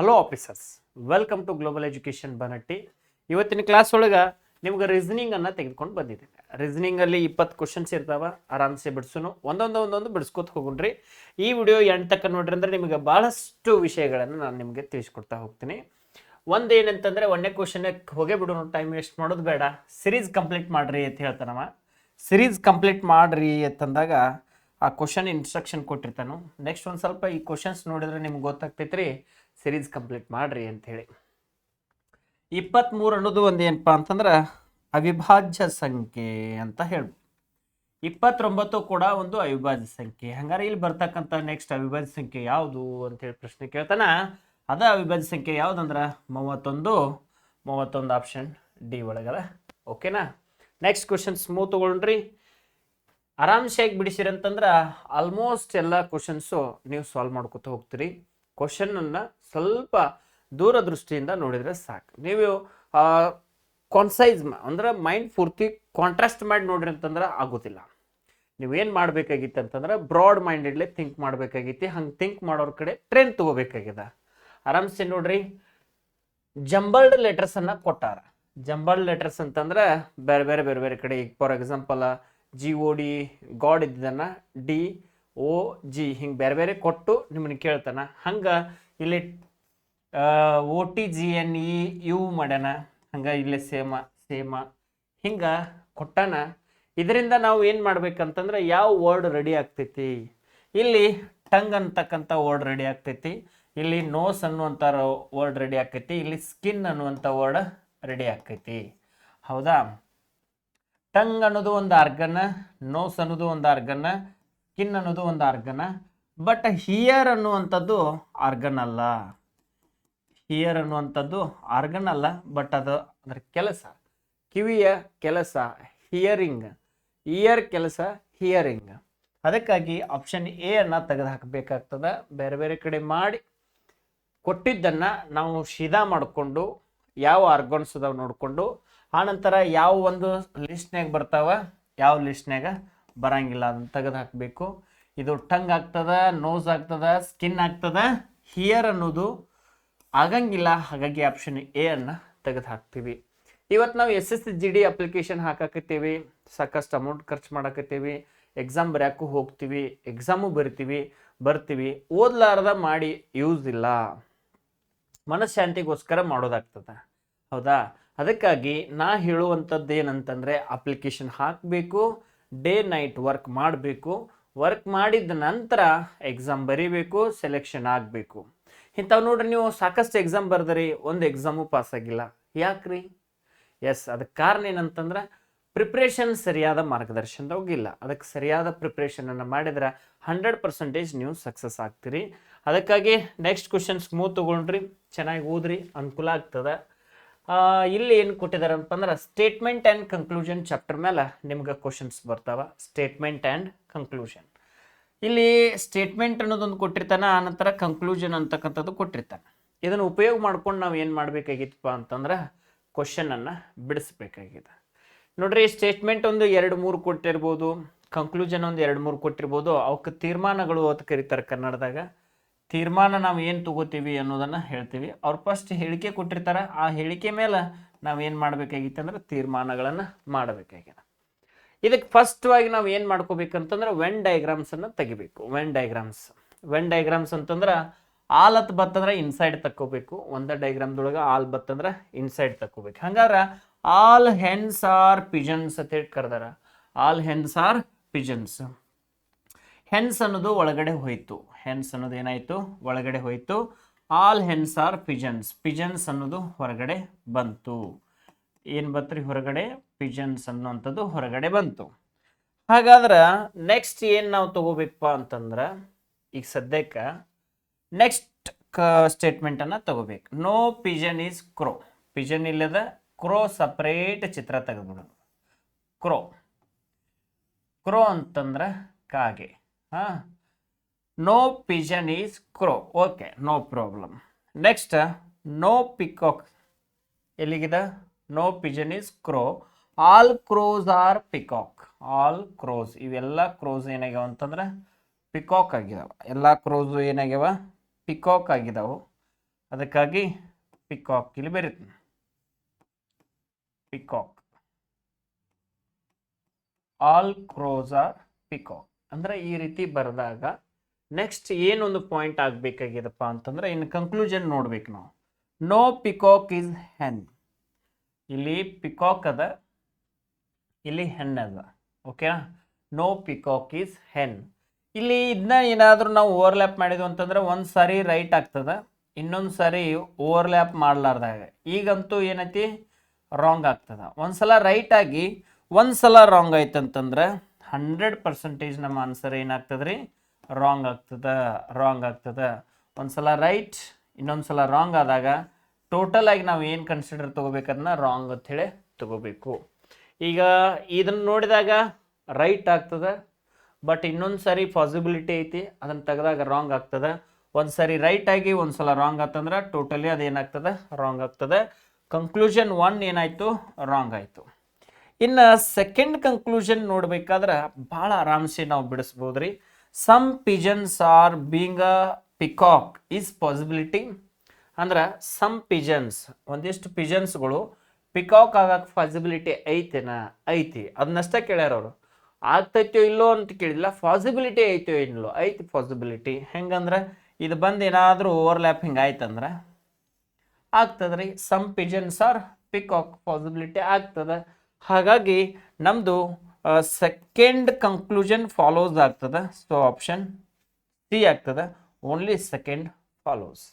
Hello officers, welcome to global education ಬನಟ್ಟಿ. ಇವತ್ತಿನ class ಒಳಗೆ ನಿಮ್ಗೆ ರೀಸನಿಂಗ್ ಅನ್ನ ತೆಗೆದುಕೊಂಡು ಬಂದಿದ್ದೇನೆ. ರೀಸನಿಂಗ್ ಅಲ್ಲಿ 20 ಕ್ವಶನ್ಸ್ ಇರ್ತಾವ. ಆರಾಮ್ಸೆ ಬಿಡಿಸೋನು ಒಂದೊಂದು ಬಿಡಿಸ್ಕೊತ ಹೋಗ್ರಿ. ಈ ವಿಡಿಯೋ ಎಂಡ್ ತಕ್ಕ ನೋಡ್ರಿ ಅಂದ್ರೆ ನಿಮಗೆ ಬಹಳಷ್ಟು ವಿಷಯಗಳನ್ನು ನಾನು ನಿಮಗೆ ತಿಳಿಸ್ಕೊಡ್ತಾ ಹೋಗ್ತೀನಿ. ಒಂದೇನಂತಂದ್ರೆ ಒಂದನೇ ಕ್ವಶನ್ ಹೋಗೇ ಬಿಡೋನು, ಟೈಮ್ ವೇಸ್ಟ್ ಮಾಡೋದು ಬೇಡ. ಸಿರೀಸ್ ಕಂಪ್ಲೀಟ್ ಮಾಡ್ರಿ ಅಂತ ಹೇಳ್ತಾನವ. ಸಿರೀಸ್ ಕಂಪ್ಲೀಟ್ ಮಾಡ್ರಿ ಅಂತಂದಾಗ ಆ ಕ್ವಶನ್ ಇನ್ಸ್ಟ್ರಕ್ಷನ್ ಕೊಟ್ಟಿರ್ತಾನು. ನೆಕ್ಸ್ಟ್ ಒಂದು ಸ್ವಲ್ಪ ಈ ಕ್ವಶನ್ಸ್ ನೋಡಿದ್ರೆ ನಿಮ್ಗೆ ಗೊತ್ತಾಗ್ತೈತ್ರಿ ಸಿರೀಸ್ ಕಂಪ್ಲೀಟ್ ಮಾಡ್ರಿ ಅಂತ ಹೇಳಿ. 23 ಅನ್ನೋದು ಒಂದು ಏನಪ್ಪಾ ಅಂತಂದ್ರೆ ಅವಿಭಾಜ್ಯ ಸಂಖ್ಯೆ ಅಂತ ಹೇಳ್ಬೋದು. 29 ಕೂಡ ಒಂದು ಅವಿಭಾಜ್ಯ ಸಂಖ್ಯೆ. ಹಂಗಾರೆ ಇಲ್ಲಿ ಬರ್ತಕ್ಕಂಥ ನೆಕ್ಸ್ಟ್ ಅವಿಭಾಜ್ಯ ಸಂಖ್ಯೆ ಯಾವುದು ಅಂತ ಹೇಳಿ ಪ್ರಶ್ನೆ ಕೇಳ್ತಾನ. ಅದ ಅವಿಭಾಜ್ಯ ಸಂಖ್ಯೆ ಯಾವ್ದಂದ್ರ 31 ಆಪ್ಷನ್ ಡಿ ಒಳಗದ. ಓಕೆನಾ? ನೆಕ್ಸ್ಟ್ ಕ್ವಶನ್ ಸ್ಮೂತ್ ತಗೊಳ್ರಿ. ಆರಾಮ್ಸೆ ಬಿಡಿಸಿರಂತಂದ್ರೆ ಆಲ್ಮೋಸ್ಟ್ ಎಲ್ಲ ಕ್ವಶನ್ಸು ನೀವು ಸಾಲ್ವ್ ಮಾಡ್ಕೊತ ಹೋಗ್ತೀರಿ. ಕ್ವಶನ್ ಅನ್ನ ಸ್ವಲ್ಪ ದೂರದೃಷ್ಟಿಯಿಂದ ನೋಡಿದ್ರೆ ಸಾಕು. ನೀವು ಕಾನ್ಸೈಸ್ ಅಂದ್ರೆ ಮೈಂಡ್ ಪೂರ್ತಿ ಕಾಂಟ್ರಾಸ್ಟ್ ಮಾಡಿ ನೋಡ್ರಿ ಅಂತಂದ್ರೆ ಆಗೋದಿಲ್ಲ. ನೀವೇನು ಮಾಡ್ಬೇಕಾಗಿತ್ತು ಅಂತಂದ್ರೆ ಬ್ರಾಡ್ ಮೈಂಡೆಡ್ಲೆ ಥಿಂಕ್ ಮಾಡ್ಬೇಕಾಗಿತ್ತು. ಹಂಗೆ ಥಿಂಕ್ ಮಾಡೋರ ಕಡೆ ಟ್ರೆಂಡ್ ತಗೋಬೇಕಾಗಿದೆ. ಆರಾಮ್ಸೆ ನೋಡ್ರಿ. ಜಂಬಲ್ಡ್ ಲೆಟರ್ಸ್ ಅನ್ನ ಕೊಟ್ಟಾರ. ಜಂಬಲ್ಡ್ ಲೆಟರ್ಸ್ ಅಂತಂದ್ರೆ ಬೇರೆ ಬೇರೆ ಬೇರೆ ಬೇರೆ ಕಡೆ. ಈಗ ಫಾರ್ ಎಕ್ಸಾಂಪಲ್ GOD ಗಾಡ್ ಇದ್ದನ್ನ DOG ಹಿಂಗೆ ಬೇರೆ ಬೇರೆ ಕೊಟ್ಟು ನಿಮ್ಮನ್ನ ಕೇಳ್ತಾನ. ಹಂಗೆ ಇಲ್ಲಿ OTGNEU ಮಾಡ್ಯಾನ. ಹಂಗೆ ಇಲ್ಲಿ ಸೇಮ ಹಿಂಗೆ ಕೊಟ್ಟಾನ. ಇದರಿಂದ ನಾವು ಏನು ಮಾಡ್ಬೇಕಂತಂದ್ರೆ ಯಾವ ವರ್ಡ್ ರೆಡಿ ಆಗ್ತೈತಿ. ಇಲ್ಲಿ ಟಂಗ್ ಅಂತಕ್ಕಂಥ ವರ್ಡ್ ರೆಡಿ ಆಗ್ತೈತಿ. ಇಲ್ಲಿ ನೋಸ್ ಅನ್ನುವಂಥ ವರ್ಡ್ ರೆಡಿ ಆಕೈತಿ. ಇಲ್ಲಿ ಸ್ಕಿನ್ ಅನ್ನುವಂಥ ವರ್ಡ್ ರೆಡಿ ಆಕೈತಿ. ಹೌದಾ? ಟಂಗ್ ಅನ್ನೋದು ಒಂದು ಆರ್ಗನ್, ನೋಸ್ ಅನ್ನೋದು ಒಂದು ಆರ್ಗನ್, ಸ್ಕಿನ್ ಅನ್ನೋದು ಒಂದು ಆರ್ಗನ್. ಬಟ್ ಹಿಯರ್ ಅನ್ನುವಂಥದ್ದು ಆರ್ಗನ್ ಅಲ್ಲ. ಹಿಯರ್ ಅನ್ನುವಂಥದ್ದು ಆರ್ಗನ್ ಅಲ್ಲ, ಬಟ್ ಅದು ಅದರ ಕೆಲಸ, ಕಿವಿಯ ಕೆಲಸ ಹಿಯರಿಂಗ್, ಇಯರ್ ಕೆಲಸ ಹಿಯರಿಂಗ್. ಅದಕ್ಕಾಗಿ ಆಪ್ಷನ್ ಎ ಅನ್ನ ತೆಗೆದು ಹಾಕಬೇಕಾಗ್ತದ. ಬೇರೆ ಬೇರೆ ಕಡೆ ಮಾಡಿ ಕೊಟ್ಟಿದ್ದನ್ನ ನಾವು ಸೀದಾ ಮಾಡಿಕೊಂಡು ಯಾವ ಆರ್ಗನ್ಸ್ ಅದಾವ ನೋಡಿಕೊಂಡು ಆನಂತರ ಯಾವ ಒಂದು ಲಿಸ್ಟ್ನಾಗ ಬರ್ತಾವ, ಯಾವ ಲಿಸ್ಟ್ನಾಗ ಬರಂಗಿಲ್ಲ ಅದನ್ನ ತೆಗೆದು ಹಾಕಬೇಕು. ಇದು ಟಂಗ್ ಆಗ್ತದ, ನೋಸ್ ಆಗ್ತದ, ಸ್ಕಿನ್ ಆಗ್ತದ, ಹಿಯರ್ ಅನ್ನೋದು ಆಗಂಗಿಲ್ಲ. ಹಾಗಾಗಿ ಆಪ್ಷನ್ ಎ ಅನ್ನ ತೆಗೆದು ಹಾಕ್ತೀವಿ. ಇವತ್ತು ನಾವು SSGD ಅಪ್ಲಿಕೇಶನ್ ಹಾಕಾಕತ್ತೀವಿ. ಸಾಕಷ್ಟು ಅಮೌಂಟ್ ಖರ್ಚು ಮಾಡಾಕತ್ತೀವಿ. ಎಕ್ಸಾಮ್ ಬರ್ಯಾಕು ಹೋಗ್ತೀವಿ, ಎಕ್ಸಾಮು ಬರ್ತೀವಿ. ಓದ್ಲಾರ್ದ ಮಾಡಿ ಯೂಸ್ ಇಲ್ಲ. ಮನಃಶಾಂತಿಗೋಸ್ಕರ ಮಾಡೋದಾಗ್ತದ. ಹೌದಾ? ಅದಕ್ಕಾಗಿ ನಾ ಹೇಳುವಂಥದ್ದು ಏನಂತಂದರೆ ಅಪ್ಲಿಕೇಶನ್ ಹಾಕಬೇಕು, ಡೇ ನೈಟ್ ವರ್ಕ್ ಮಾಡಬೇಕು. ವರ್ಕ್ ಮಾಡಿದ ನಂತರ ಎಕ್ಸಾಮ್ ಬರೀಬೇಕು, ಸೆಲೆಕ್ಷನ್ ಆಗಬೇಕು. ಇಂಥವು ನೋಡ್ರಿ, ನೀವು ಸಾಕಷ್ಟು ಎಕ್ಸಾಮ್ ಬರ್ದ್ರಿ, ಒಂದು ಎಕ್ಸಾಮು ಪಾಸ್ ಆಗಿಲ್ಲ. ಯಾಕ್ರಿ? ಎಸ್, ಅದಕ್ಕೆ ಕಾರಣ ಏನಂತಂದ್ರೆ ಪ್ರಿಪ್ರೇಷನ್ ಸರಿಯಾದ ಮಾರ್ಗದರ್ಶನದಾಗಿಲ್ಲ. ಅದಕ್ಕೆ ಸರಿಯಾದ ಪ್ರಿಪ್ರೇಷನನ್ನು ಮಾಡಿದ್ರೆ 100% ನೀವು ಸಕ್ಸಸ್ ಆಗ್ತೀರಿ. ಅದಕ್ಕಾಗಿ ನೆಕ್ಸ್ಟ್ ಕ್ವಶನ್ ಸ್ಮೂತ್ ತಗೊಳ್ರಿ, ಚೆನ್ನಾಗಿ ಓದ್ರಿ, ಅನುಕೂಲ ಆಗ್ತದೆ. ಇಲ್ಲಿ ಏನು ಕೊಟ್ಟಿದ್ದಾರೆ ಅಂತಂದ್ರೆ ಸ್ಟೇಟ್ಮೆಂಟ್ ಆ್ಯಂಡ್ ಕನ್ಕ್ಲೂಷನ್ ಚಾಪ್ಟರ್ ಮೇಲೆ ನಿಮ್ಗೆ ಕ್ವಶನ್ಸ್ ಬರ್ತಾವ. Statement and conclusion. ಇಲ್ಲಿ ಸ್ಟೇಟ್ಮೆಂಟ್ ಅನ್ನೋದೊಂದು ಕೊಟ್ಟಿರ್ತಾನೆ, ಆನಂತರ ಕನ್ಕ್ಲೂಷನ್ ಅಂತಕ್ಕಂಥದ್ದು ಕೊಟ್ಟಿರ್ತಾನೆ. ಇದನ್ನು ಉಪಯೋಗ ಮಾಡ್ಕೊಂಡು ನಾವು ಏನು ಮಾಡಬೇಕಾಗಿತ್ತಪ್ಪ ಅಂತಂದ್ರೆ ಕ್ವಶನನ್ನು ಬಿಡಿಸ್ಬೇಕಾಗಿದೆ. ನೋಡ್ರಿ, ಸ್ಟೇಟ್ಮೆಂಟ್ ಒಂದು 2-3 ಕೊಟ್ಟಿರ್ಬೋದು, ಕನ್ಕ್ಲೂಷನ್ ಒಂದು 2-3 ಕೊಟ್ಟಿರ್ಬೋದು. ಅವಕ್ಕೆ ತೀರ್ಮಾನಗಳು ಅಂತ ಕರೀತಾರೆ ಕನ್ನಡದಾಗ. ತೀರ್ಮಾನ ನಾವು ಏನು ತಗೋತೀವಿ ಅನ್ನೋದನ್ನು ಹೇಳ್ತೀವಿ. ಅವ್ರು ಫಸ್ಟ್ ಹೇಳಿಕೆ ಕೊಟ್ಟಿರ್ತಾರೆ, ಆ ಹೇಳಿಕೆ ಮೇಲೆ ನಾವು ಏನು ಮಾಡಬೇಕಾಗಿತ್ತು ಅಂದ್ರೆ ತೀರ್ಮಾನಗಳನ್ನು ಮಾಡಬೇಕಾಗಿದೆ. ಇದಕ್ಕೆ ಫಸ್ಟ್ವಾಗಿ ನಾವು ಏನು ಮಾಡ್ಕೋಬೇಕಂತಂದ್ರೆ ವೆನ್ ಡಯಾಗ್ರಾಮ್ಸನ್ನು ತೆಗಿಬೇಕು. ವೆನ್ ಡಯಾಗ್ರಾಮ್ಸ್ ಅಂತಂದ್ರೆ ಆಲ್ ಹತ್ ಬತ್ತಂದ್ರೆ ಇನ್ಸೈಡ್ ತಕ್ಕೋಬೇಕು. ಒಂದೇ ಡಯಾಗ್ರಾಮ್ದೊಳಗೆ ಆಲ್ ಬತ್ತಂದ್ರೆ ಇನ್ಸೈಡ್ ತಕ್ಕೋಬೇಕು. ಹಂಗಾದ್ರೆ ಆಲ್ ಹೆನ್ಸ್ ಆರ್ ಪಿಜನ್ಸ್ ಅಂತ ಹೇಳಿ ಕರೆದಾರ. All hens are pigeons. Hens ಅನ್ನೋದು ಒಳಗಡೆ ಹೋಯ್ತು. ಹೆನ್ಸ್ ಅನ್ನೋದು ಏನಾಯ್ತು? ಒಳಗಡೆ ಹೋಯ್ತು. All hens are pigeons. Pigeons ಅನ್ನೋದು ಹೊರಗಡೆ ಬಂತು. ಏನು ಬತ್ರಿ? ಹೊರಗಡೆ. ಪಿಜನ್ಸ್ ಅನ್ನೋಂಥದ್ದು ಹೊರಗಡೆ ಬಂತು. ಹಾಗಾದ್ರೆ ನೆಕ್ಸ್ಟ್ ಏನು ನಾವು ತಗೋಬೇಕಪ್ಪ ಅಂತಂದ್ರೆ ಈಗ ಸದ್ಯಕ್ಕೆ ನೆಕ್ಸ್ಟ್ ಸ್ಟೇಟ್ಮೆಂಟನ್ನು ತಗೋಬೇಕು. No pigeon is crow. Pigeon ಇಲ್ಲದ, ಕ್ರೋ ಸಪ್ರೇಟ್ ಚಿತ್ರ ತೆಗೆದ್ಬಿಡೋದು. ಕ್ರೋ ಅಂತಂದ್ರೆ ಕಾಗೆ. No pigeon is crow. Okay, no problem. Next no peacock. ಎಲ್ಲಿಗಿದೆ? No pigeon is crow. All crows are peacock. All crows, ಇವೆಲ್ಲ ಕ್ರೋಸ್ ಏನಾಗ್ಯಾವ ಅಂತಂದ್ರೆ ಪಿಕಾಕ್ ಆಗಿದಾವ. ಎಲ್ಲ ಕ್ರೋಸು ಏನಾಗ್ಯಾವ? ಪಿಕಾಕ್ ಆಗಿದಾವು. ಅದಕ್ಕಾಗಿ ಪಿಕಾಕ್ ಇಲ್ಲಿ ಬರೀತೀನಿ, peacock. All crows are peacock ಅಂದ್ರೆ ಈ ರೀತಿ ಬರೆದಾಗ ನೆಕ್ಸ್ಟ್ ಏನೊಂದು ಪಾಯಿಂಟ್ ಆಗ್ಬೇಕಾಗಿದಪ್ಪ ಅಂತಂದ್ರೆ ಇನ್ನು ಕನ್ಕ್ಲೂಷನ್ ನೋಡ್ಬೇಕು ನಾವು. ನೋ ಪಿಕಾಕ್ ಈಸ್ ಹೆನ್. ಇಲ್ಲಿ ಪಿಕಾಕ್ ಅದ, ಇಲ್ಲಿ ಹೆನ್ ಅದ. ಓಕೆ, ನೋ ಪಿಕಾಕ್ ಈಸ್ ಹೆನ್. ಇಲ್ಲಿ ಇದನ್ನ ಏನಾದರೂ ನಾವು ಓವರ್ಲ್ಯಾಪ್ ಮಾಡಿದ್ವು ಅಂತಂದ್ರೆ ಒಂದು ಸಾರಿ ರೈಟ್ ಆಗ್ತದ, ಇನ್ನೊಂದು ಸಾರಿ ಓವರ್ಲ್ಯಾಪ್ ಮಾಡಲಾರ್ದಾಗ ಈಗಂತೂ ಏನೈತಿ ರಾಂಗ್ ಆಗ್ತದ. ಒಂದ್ಸಲ ರೈಟ್ ಆಗಿ ಒಂದ್ಸಲ ರಾಂಗ್ ಆಯ್ತಂತಂದ್ರೆ 100% ನಮ್ಮ ಆನ್ಸರ್ ಏನಾಗ್ತದ್ರಿ, ರಾಂಗ್ ಆಗ್ತದ. ಒಂದ್ಸಲ ರೈಟ್ ಇನ್ನೊಂದ್ಸಲ ರಾಂಗ್ ಆದಾಗ ಟೋಟಲ್ ಆಗಿ ನಾವು ಏನು ಕನ್ಸಿಡರ್ ತಗೋಬೇಕದನ್ನ ರಾಂಗ್ ಅಂತ ಹೇಳಿ ತಗೋಬೇಕು. ಈಗ ಇದನ್ನ ನೋಡಿದಾಗ ರೈಟ್ ಆಗ್ತದ, ಬಟ್ ಇನ್ನೊಂದು ಸಾರಿ ಪಾಸಿಬಿಲಿಟಿ ಐತಿ, ಅದನ್ನು ತೆಗೆದಾಗ ರಾಂಗ್ ಆಗ್ತದೆ. ಒಂದು ಸಾರಿ ರೈಟ್ ಆಗಿ ಒಂದ್ಸಲ ರಾಂಗ್ ಆತಂದ್ರೆ ಟೋಟಲಿ ಅದೇನಾಗ್ತದೆ, ರಾಂಗ್ ಆಗ್ತದೆ. ಕನ್ಕ್ಲೂಷನ್ 1 ಏನಾಯ್ತು, ರಾಂಗ್ ಆಯಿತು. ಇನ್ನು ಸೆಕೆಂಡ್ ಕನ್ಕ್ಲೂಷನ್ ನೋಡ್ಬೇಕಾದ್ರೆ ಭಾಳ ಆರಾಮ್ಸೆ ನಾವು ಬಿಡಿಸ್ಬೋದ್ರಿ. Some pigeons are being a peacock is possibility. ಅಂದ್ರೆ ಸಮ್ ಪಿಜನ್ಸ್, ಒಂದಿಷ್ಟು ಪಿಜನ್ಸ್ಗಳು ಪಿಕಾಕ್ ಆಗಕ್ಕೆ ಪಾಸಿಬಿಲಿಟಿ ಐತಿ, ಅದನ್ನಷ್ಟೇ ಕೇಳ್ಯಾರ ಅವರು. ಆಗ್ತೈತೋ ಇಲ್ಲೋ ಅಂತ ಕೇಳಿಲ್ಲ, ಪಾಸಿಬಿಲಿಟಿ ಐತೋ ಇಲ್ಲೋ, ಐತಿ ಪಾಸಿಬಿಲಿಟಿ. ಹೆಂಗಂದ್ರೆ ಇದು ಬಂದು ಏನಾದರೂ ಓವರ್ಲ್ಯಾಪಿಂಗ್ ಆಯ್ತಂದ್ರೆ ಆಗ್ತದ್ರಿ. Some pigeons or peacock possibility ಆಗ್ತದೆ. ಹಾಗಾಗಿ ನಮ್ಮದು ಸೆಕೆಂಡ್ ಕನ್ಕ್ಲೂಷನ್ ಫಾಲೋಸ್ ಆಗ್ತದೆ. ಸೊ ಆಪ್ಷನ್ ಸಿ ಆಗ್ತದೆ, ಓನ್ಲಿ ಸೆಕೆಂಡ್ ಫಾಲೋಸ್.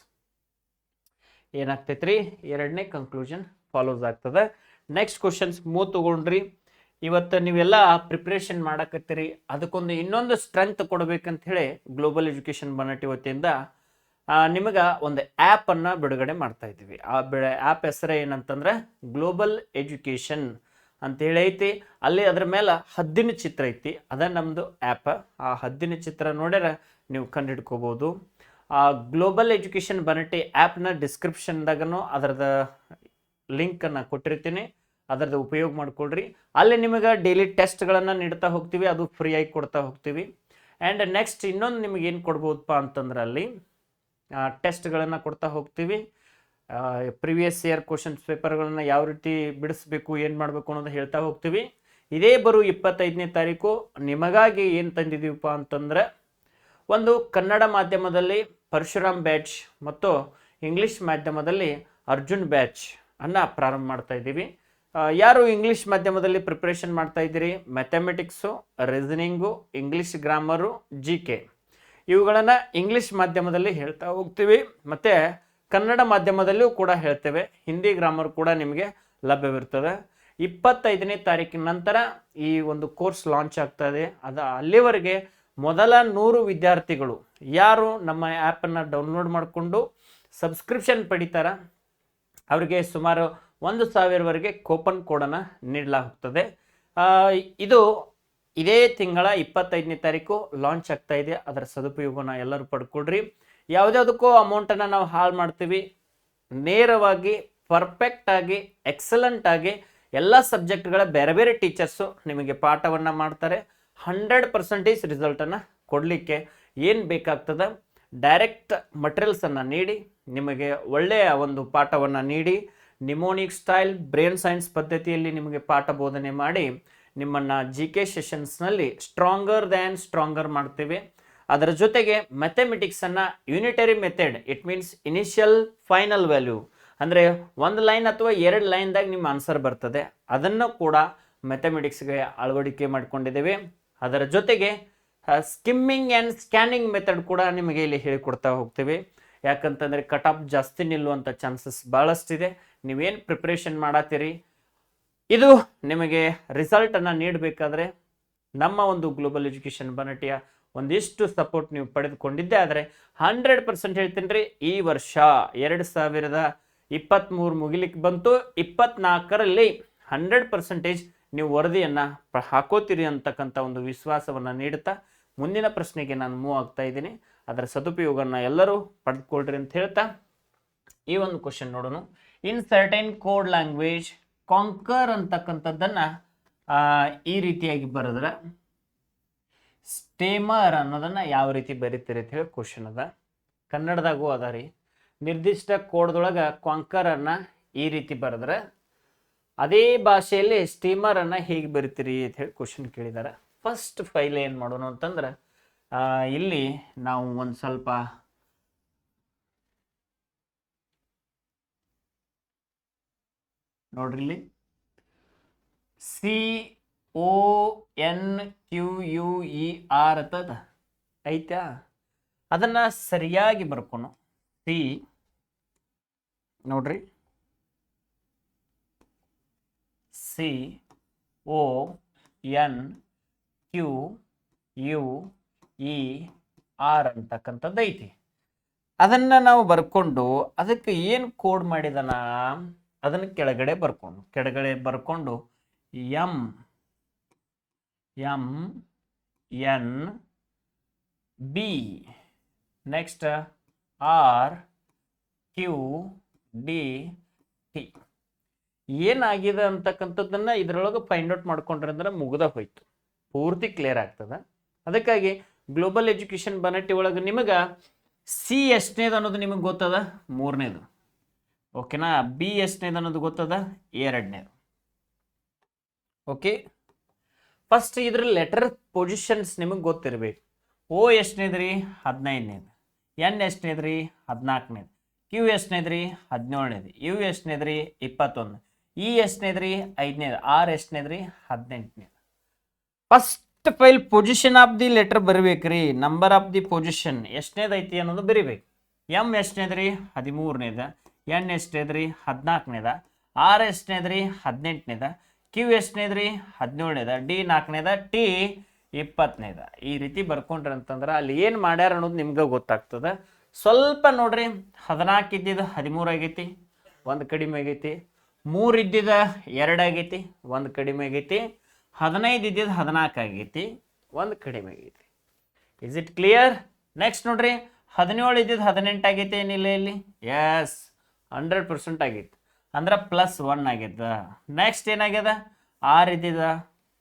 ಏನಾಗ್ತೈತ್ರಿ, ಎರಡನೇ ಕನ್ಕ್ಲೂಷನ್ ಫಾಲೋಸ್ ಆಗ್ತದೆ. ನೆಕ್ಸ್ಟ್ ಕ್ವಶನ್ಸ್ 3 ತಗೊಂಡ್ರಿ. ಇವತ್ತು ನೀವೆಲ್ಲ ಪ್ರಿಪ್ರೇಷನ್ ಮಾಡಕತ್ತೀರಿ, ಅದಕ್ಕೊಂದು ಇನ್ನೊಂದು ಸ್ಟ್ರೆಂತ್ ಕೊಡ್ಬೇಕಂತ ಹೇಳಿ ಗ್ಲೋಬಲ್ ಎಜುಕೇಷನ್ ಬನ್ನಟ್ಟಿ ವತಿಯಿಂದ ನಿಮಗೆ ಒಂದು ಆ್ಯಪನ್ನು ಬಿಡುಗಡೆ ಮಾಡ್ತಾ ಇದ್ದೀವಿ. ಆ ಆ್ಯಪ್ ಹೆಸರು ಏನಂತಂದ್ರೆ ಗ್ಲೋಬಲ್ ಎಜುಕೇಷನ್ ಅಂತ ಹೇಳಿ ಐತಿ. ಅಲ್ಲಿ ಅದ್ರ ಮೇಲೆ ಹದ್ದಿನ ಚಿತ್ರ ಐತಿ, ಅದ ನಮ್ಮದು ಆ್ಯಪ್. ಆ ಹದ್ದಿನ ಚಿತ್ರ ನೋಡ್ಯಾರ ನೀವು ಕಂಡುಹಿಡ್ಕೋಬೋದು. ಆ ಗ್ಲೋಬಲ್ ಎಜುಕೇಷನ್ ಬನ್ನಟ್ಟಿ ಆ್ಯಪ್ನ ಡಿಸ್ಕ್ರಿಪ್ಷನ್ದಾಗನು ಅದರದ ಲಿಂಕನ್ನು ಕೊಟ್ಟಿರ್ತೀನಿ, ಅದರದ್ದು ಉಪಯೋಗ ಮಾಡ್ಕೊಳ್ರಿ. ಅಲ್ಲಿ ನಿಮಗೆ ಡೈಲಿ ಟೆಸ್ಟ್ಗಳನ್ನು ನೀಡ್ತಾ ಹೋಗ್ತೀವಿ, ಅದು ಫ್ರೀಯಾಗಿ ಕೊಡ್ತಾ ಹೋಗ್ತೀವಿ. ಆ್ಯಂಡ್ ನೆಕ್ಸ್ಟ್ ಇನ್ನೊಂದು ನಿಮಗೆ ಏನು ಕೊಡ್ಬೋದಪ್ಪ ಅಂತಂದ್ರೆ ಅಲ್ಲಿ ಟೆಸ್ಟ್ಗಳನ್ನು ಕೊಡ್ತಾ ಹೋಗ್ತೀವಿ. ಪ್ರಿವಿಯಸ್ ಇಯರ್ ಕ್ವಶನ್ಸ್ ಪೇಪರ್ಗಳನ್ನು ಯಾವ ರೀತಿ ಬಿಡಿಸ್ಬೇಕು, ಏನು ಮಾಡಬೇಕು ಅನ್ನೋದು ಹೇಳ್ತಾ ಹೋಗ್ತೀವಿ. ಇದೇ ಬರೋ 25ನೇ ತಾರೀಕು ನಿಮಗಾಗಿ ಏನು ತಂದಿದ್ದೀವಪ್ಪ ಅಂತಂದ್ರೆ ಒಂದು ಕನ್ನಡ ಮಾಧ್ಯಮದಲ್ಲಿ ಪರಶುರಾಮ್ ಬ್ಯಾಚ್ ಮತ್ತು ಇಂಗ್ಲೀಷ್ ಮಾಧ್ಯಮದಲ್ಲಿ ಅರ್ಜುನ್ ಬ್ಯಾಚ್ ಅನ್ನು ಪ್ರಾರಂಭ ಮಾಡ್ತಾ ಇದ್ದೀವಿ. ಯಾರು ಇಂಗ್ಲೀಷ್ ಮಾಧ್ಯಮದಲ್ಲಿ ಪ್ರಿಪ್ರೇಷನ್ ಮಾಡ್ತಾ ಇದ್ದೀರಿ, mathematics, reasoning, English grammar, GK ಇವುಗಳನ್ನು ಇಂಗ್ಲೀಷ್ ಮಾಧ್ಯಮದಲ್ಲಿ ಹೇಳ್ತಾ ಹೋಗ್ತೀವಿ. ಮತ್ತು ಕನ್ನಡ ಮಾಧ್ಯಮದಲ್ಲಿಯೂ ಕೂಡ ಹೇಳ್ತೇವೆ. ಹಿಂದಿ ಗ್ರಾಮರ್ ಕೂಡ ನಿಮಗೆ ಲಭ್ಯವಿರ್ತದೆ. 25ನೇ ತಾರೀಕಿನ ನಂತರ ಈ ಒಂದು ಕೋರ್ಸ್ ಲಾಂಚ್ ಆಗ್ತಾ ಇದೆ. ಅಲ್ಲಿವರೆಗೆ ಮೊದಲ 100 ವಿದ್ಯಾರ್ಥಿಗಳು ಯಾರು ನಮ್ಮ ಆ್ಯಪನ್ನು ಡೌನ್ಲೋಡ್ ಮಾಡಿಕೊಂಡು ಸಬ್ಸ್ಕ್ರಿಪ್ಷನ್ ಪಡಿತಾರ ಅವರಿಗೆ ಸುಮಾರು 1,000ವರೆಗೆ ಕೂಪನ್ ಕೋಡನ್ನು ನೀಡಲಾಗುತ್ತದೆ. ಇದು ಇದೇ ತಿಂಗಳ 25ನೇ ತಾರೀಕು ಲಾಂಚ್ ಆಗ್ತಾ ಇದೆ. ಅದರ ಸದುಪಯೋಗನ ಎಲ್ಲರೂ ಪಡ್ಕೊಳ್ರಿ. ಯಾವುದ್ಯಾವುದಕ್ಕೋ ಅಮೌಂಟನ್ನು ನಾವು ಹಾಳು ಮಾಡ್ತೀವಿ, ನೇರವಾಗಿ ಪರ್ಫೆಕ್ಟಾಗಿ ಎಕ್ಸಲೆಂಟಾಗಿ ಎಲ್ಲ ಸಬ್ಜೆಕ್ಟ್ಗಳ ಬೇರೆ ಬೇರೆ ಟೀಚರ್ಸು ನಿಮಗೆ ಪಾಠವನ್ನು ಮಾಡ್ತಾರೆ. 100% ರಿಸಲ್ಟನ್ನು ಕೊಡಲಿಕ್ಕೆ ಏನು ಬೇಕಾಗ್ತದೆ, ಡೈರೆಕ್ಟ್ ಮಟೀರಿಯಲ್ಸನ್ನು ನೀಡಿ ನಿಮಗೆ ಒಳ್ಳೆಯ ಒಂದು ಪಾಠವನ್ನು ನೀಡಿ ನಿಮೋನಿಕ್ ಸ್ಟೈಲ್ ಬ್ರೈನ್ ಸೈನ್ಸ್ ಪದ್ಧತಿಯಲ್ಲಿ ನಿಮಗೆ ಪಾಠ ಬೋಧನೆ ಮಾಡಿ ನಿಮ್ಮನ್ನು GK ಸೆಷನ್ಸ್ನಲ್ಲಿ ಸ್ಟ್ರಾಂಗರ್ ಮಾಡ್ತೇವೆ. ಅದರ ಜೊತೆಗೆ ಮ್ಯಾಥಮೆಟಿಕ್ಸನ್ನು unitary method, it means initial final value ಅಂದರೆ 1 ಲೈನ್ ಅಥವಾ 2 ಲೈನ್ದಾಗ ನಿಮ್ಮ ಆನ್ಸರ್ ಬರ್ತದೆ, ಅದನ್ನು ಕೂಡ ಮ್ಯಾಥಮೆಟಿಕ್ಸ್ಗೆ ಅಳವಡಿಕೆ ಮಾಡಿಕೊಂಡಿದ್ದೇವೆ. ಅದರ ಜೊತೆಗೆ ಸ್ಕಿಮ್ಮಿಂಗ್ ಆ್ಯಂಡ್ ಸ್ಕ್ಯಾನಿಂಗ್ ಮೆಥಡ್ ಕೂಡ ನಿಮಗೆ ಇಲ್ಲಿ ಹೇಳಿಕೊಡ್ತಾ ಹೋಗ್ತೇವೆ. ಯಾಕಂತಂದರೆ ಕಟ್ ಆಫ್ ಜಾಸ್ತಿ ನಿಲ್ಲುವಂಥ ಚಾನ್ಸಸ್ ಭಾಳಷ್ಟಿದೆ. ನೀವೇನು ಪ್ರಿಪ್ರೇಷನ್ ಮಾಡತ್ತೀರಿ ಇದು ನಿಮಗೆ ರಿಸಲ್ಟನ್ನು ನೀಡಬೇಕಾದ್ರೆ ನಮ್ಮ ಒಂದು ಗ್ಲೋಬಲ್ ಎಜುಕೇಷನ್ ಬನ್ನಟ್ಟಿಯ ಒಂದಿಷ್ಟು ಸಪೋರ್ಟ್ ನೀವು ಪಡೆದುಕೊಂಡಿದ್ದೆ ಆದರೆ 100% ಹೇಳ್ತೀನಿ ರೀ, ಈ ವರ್ಷ 2023 ಮುಗಿಲಿಕ್ಕೆ ಬಂತು. 24ರಲ್ಲಿ 100% ನೀವು ವರದಿಯನ್ನು ಹಾಕೋತೀರಿ ಅಂತಕ್ಕಂಥ ಒಂದು ವಿಶ್ವಾಸವನ್ನು ನೀಡುತ್ತಾ ಮುಂದಿನ ಪ್ರಶ್ನೆಗೆ ನಾನು ಮೂವ್ ಆಗ್ತಾ ಇದ್ದೀನಿ. ಅದರ ಸದುಪಯೋಗವನ್ನು ಎಲ್ಲರೂ ಪಡೆದುಕೊಳ್ರಿ ಅಂತ ಹೇಳ್ತಾ ಈ ಒಂದು ಕ್ವಶನ್ ನೋಡೋಣ. ಇನ್ ಸರ್ಟೈನ್ ಕೋಡ್ ಲ್ಯಾಂಗ್ವೇಜ್ ಕಾಂಕರ್ ಅಂತಕ್ಕಂಥದ್ದನ್ನು ಈ ರೀತಿಯಾಗಿ ಬರೆದ್ರೆ ಸ್ಟೇಮರ್ ಅನ್ನೋದನ್ನು ಯಾವ ರೀತಿ ಬರೀತೀರಿ ಅಂತ ಹೇಳಿ ಕ್ವಶನ್ ಅದ. ಕನ್ನಡದಾಗೂ ಅದ ರೀ. ನಿರ್ದಿಷ್ಟ ಕೋಡ್ದೊಳಗೆ ಕಾಂಕರನ್ನು ಈ ರೀತಿ ಬರೆದ್ರೆ ಅದೇ ಭಾಷೆಯಲ್ಲಿ ಸ್ಟೀಮರನ್ನು ಹೇಗೆ ಬರಿತೀರಿ ಅಂತ ಹೇಳಿ ಕ್ವಶನ್ ಕೇಳಿದ್ದಾರೆ. ಫಸ್ಟ್ ಫೈಲ್ ಏನು ಮಾಡೋಣ ಅಂತಂದ್ರೆ ಇಲ್ಲಿ ನಾವು ಒಂದು ಸ್ವಲ್ಪ ನೋಡ್ರಿ ಇಲ್ಲಿ CONQUER ಅಂತದ ಐತಾ, ಅದನ್ನ ಸರಿಯಾಗಿ ಬರ್ಕೊನು. ಸಿ ನೋಡ್ರಿ CONQUER ಅಂತಕ್ಕಂಥದ್ದು ಐತಿ. ಅದನ್ನ ನಾವು ಬರ್ಕೊಂಡು ಅದಕ್ಕೆ ಏನು ಕೋಡ್ ಮಾಡಿದನ ಅದನ್ನು ಕೆಳಗಡೆ ಬರ್ಕೊಂಡು MNB ನೆಕ್ಸ್ಟ್ RQDT ಏನಾಗಿದೆ ಅಂತಕ್ಕಂಥದ್ದನ್ನ ಇದರೊಳಗೆ ಫೈಂಡ್ ಔಟ್ ಮಾಡ್ಕೊಂಡ್ರೆ ಅಂದ್ರೆ ಮುಗ್ದ ಹೋಯ್ತು, ಪೂರ್ತಿ ಕ್ಲಿಯರ್ ಆಗ್ತದೆ. ಅದಕ್ಕಾಗಿ ಗ್ಲೋಬಲ್ ಎಜುಕೇಶನ್ ಬನಟ್ಟಿ ಒಳಗೆ ನಿಮಗೆ ಸಿ ಎಷ್ಟನೇದು ಅನ್ನೋದು ನಿಮಗೆ ಗೊತ್ತದ, 3ನೇದು. ಓಕೆನಾ. ಬಿ ಎಷ್ಟನೇದು ಅನ್ನೋದು ಗೊತ್ತದ, 2ನೇದು. ಓಕೆ. ಫಸ್ಟ್ ಇದ್ರ ಲೆಟರ್ ಪೊಸಿಷನ್ಸ್ ನಿಮಗೆ ಗೊತ್ತಿರಬೇಕು. ಓ ಎಷ್ಟನೇದ್ರಿ, 15ನೇದು. ಎನ್ ಎಷ್ಟನೇದ್ರಿ, 14ನೇದು. ಕ್ಯೂ ಎಷ್ಟನೇದ್ರಿ, 17ನೇದು. ಯು ಎಷ್ಟನೇದ್ರಿ, 21. ಇ ಎಷ್ಟನೇದ್ರಿ, 5ನೇದು. ಆರ್ ಎಷ್ಟನೇದ್ರಿ, 18ನೇದು. First file position of the letter ಬರಿಬೇಕ್ರಿ. ನಂಬರ್ ಆಫ್ ದಿ ಪೊಸಿಷನ್ ಎಷ್ಟನೇದೈತಿ ಅನ್ನೋದು ಬರಿಬೇಕು. ಎಮ್ ಎಷ್ಟನೇದ್ರಿ, 13ನೇದ. ಎನ್ ಎಷ್ಟನೇದ್ರಿ, 14ನೇದ. ಆರ್ ಎಷ್ಟನೇದ್ರಿ, 18ನೇದ. ಕ್ಯೂ ಎಷ್ಟನೇದ್ರಿ, 17ನೇದ. ಡಿ 4ನೇದ. ಟಿ 20ನೇದ. ಈ ರೀತಿ ಬರ್ಕೊಂಡ್ರಿ ಅಂತಂದ್ರೆ ಅಲ್ಲಿ ಏನು ಮಾಡ್ಯಾರ ಅನ್ನೋದು ನಿಮ್ಗೆ ಗೊತ್ತಾಗ್ತದೆ. ಸ್ವಲ್ಪ ನೋಡ್ರಿ, 14 ಇದ್ದಿದ್ದು 13 ಆಗೈತಿ, ಒಂದು ಕಡಿಮೆ ಆಗೈತಿ. 3 ಇದ್ದಿದ್ದ 2 ಆಗೈತಿ, ಒಂದು ಕಡಿಮೆ ಆಗೈತಿ. 15 ಇದ್ದಿದ್ದು 14 ಆಗೈತಿ, ಒಂದು ಕಡಿಮೆ ಆಗೈತಿ. Is it clear? ನೆಕ್ಸ್ಟ್ ನೋಡ್ರಿ, 17 ಇದ್ದಿದ್ದು 18 ಆಗೈತಿ ಏನಿಲ್ಲ ಇಲ್ಲಿ? ಎಸ್, 100% ಆಗೈತಿ. ಅಂದ್ರೆ +1 ಆಗ್ಯದ. ನೆಕ್ಸ್ಟ್ ಏನಾಗ್ಯದ, ಆರ್ ಇದ್ದಿದ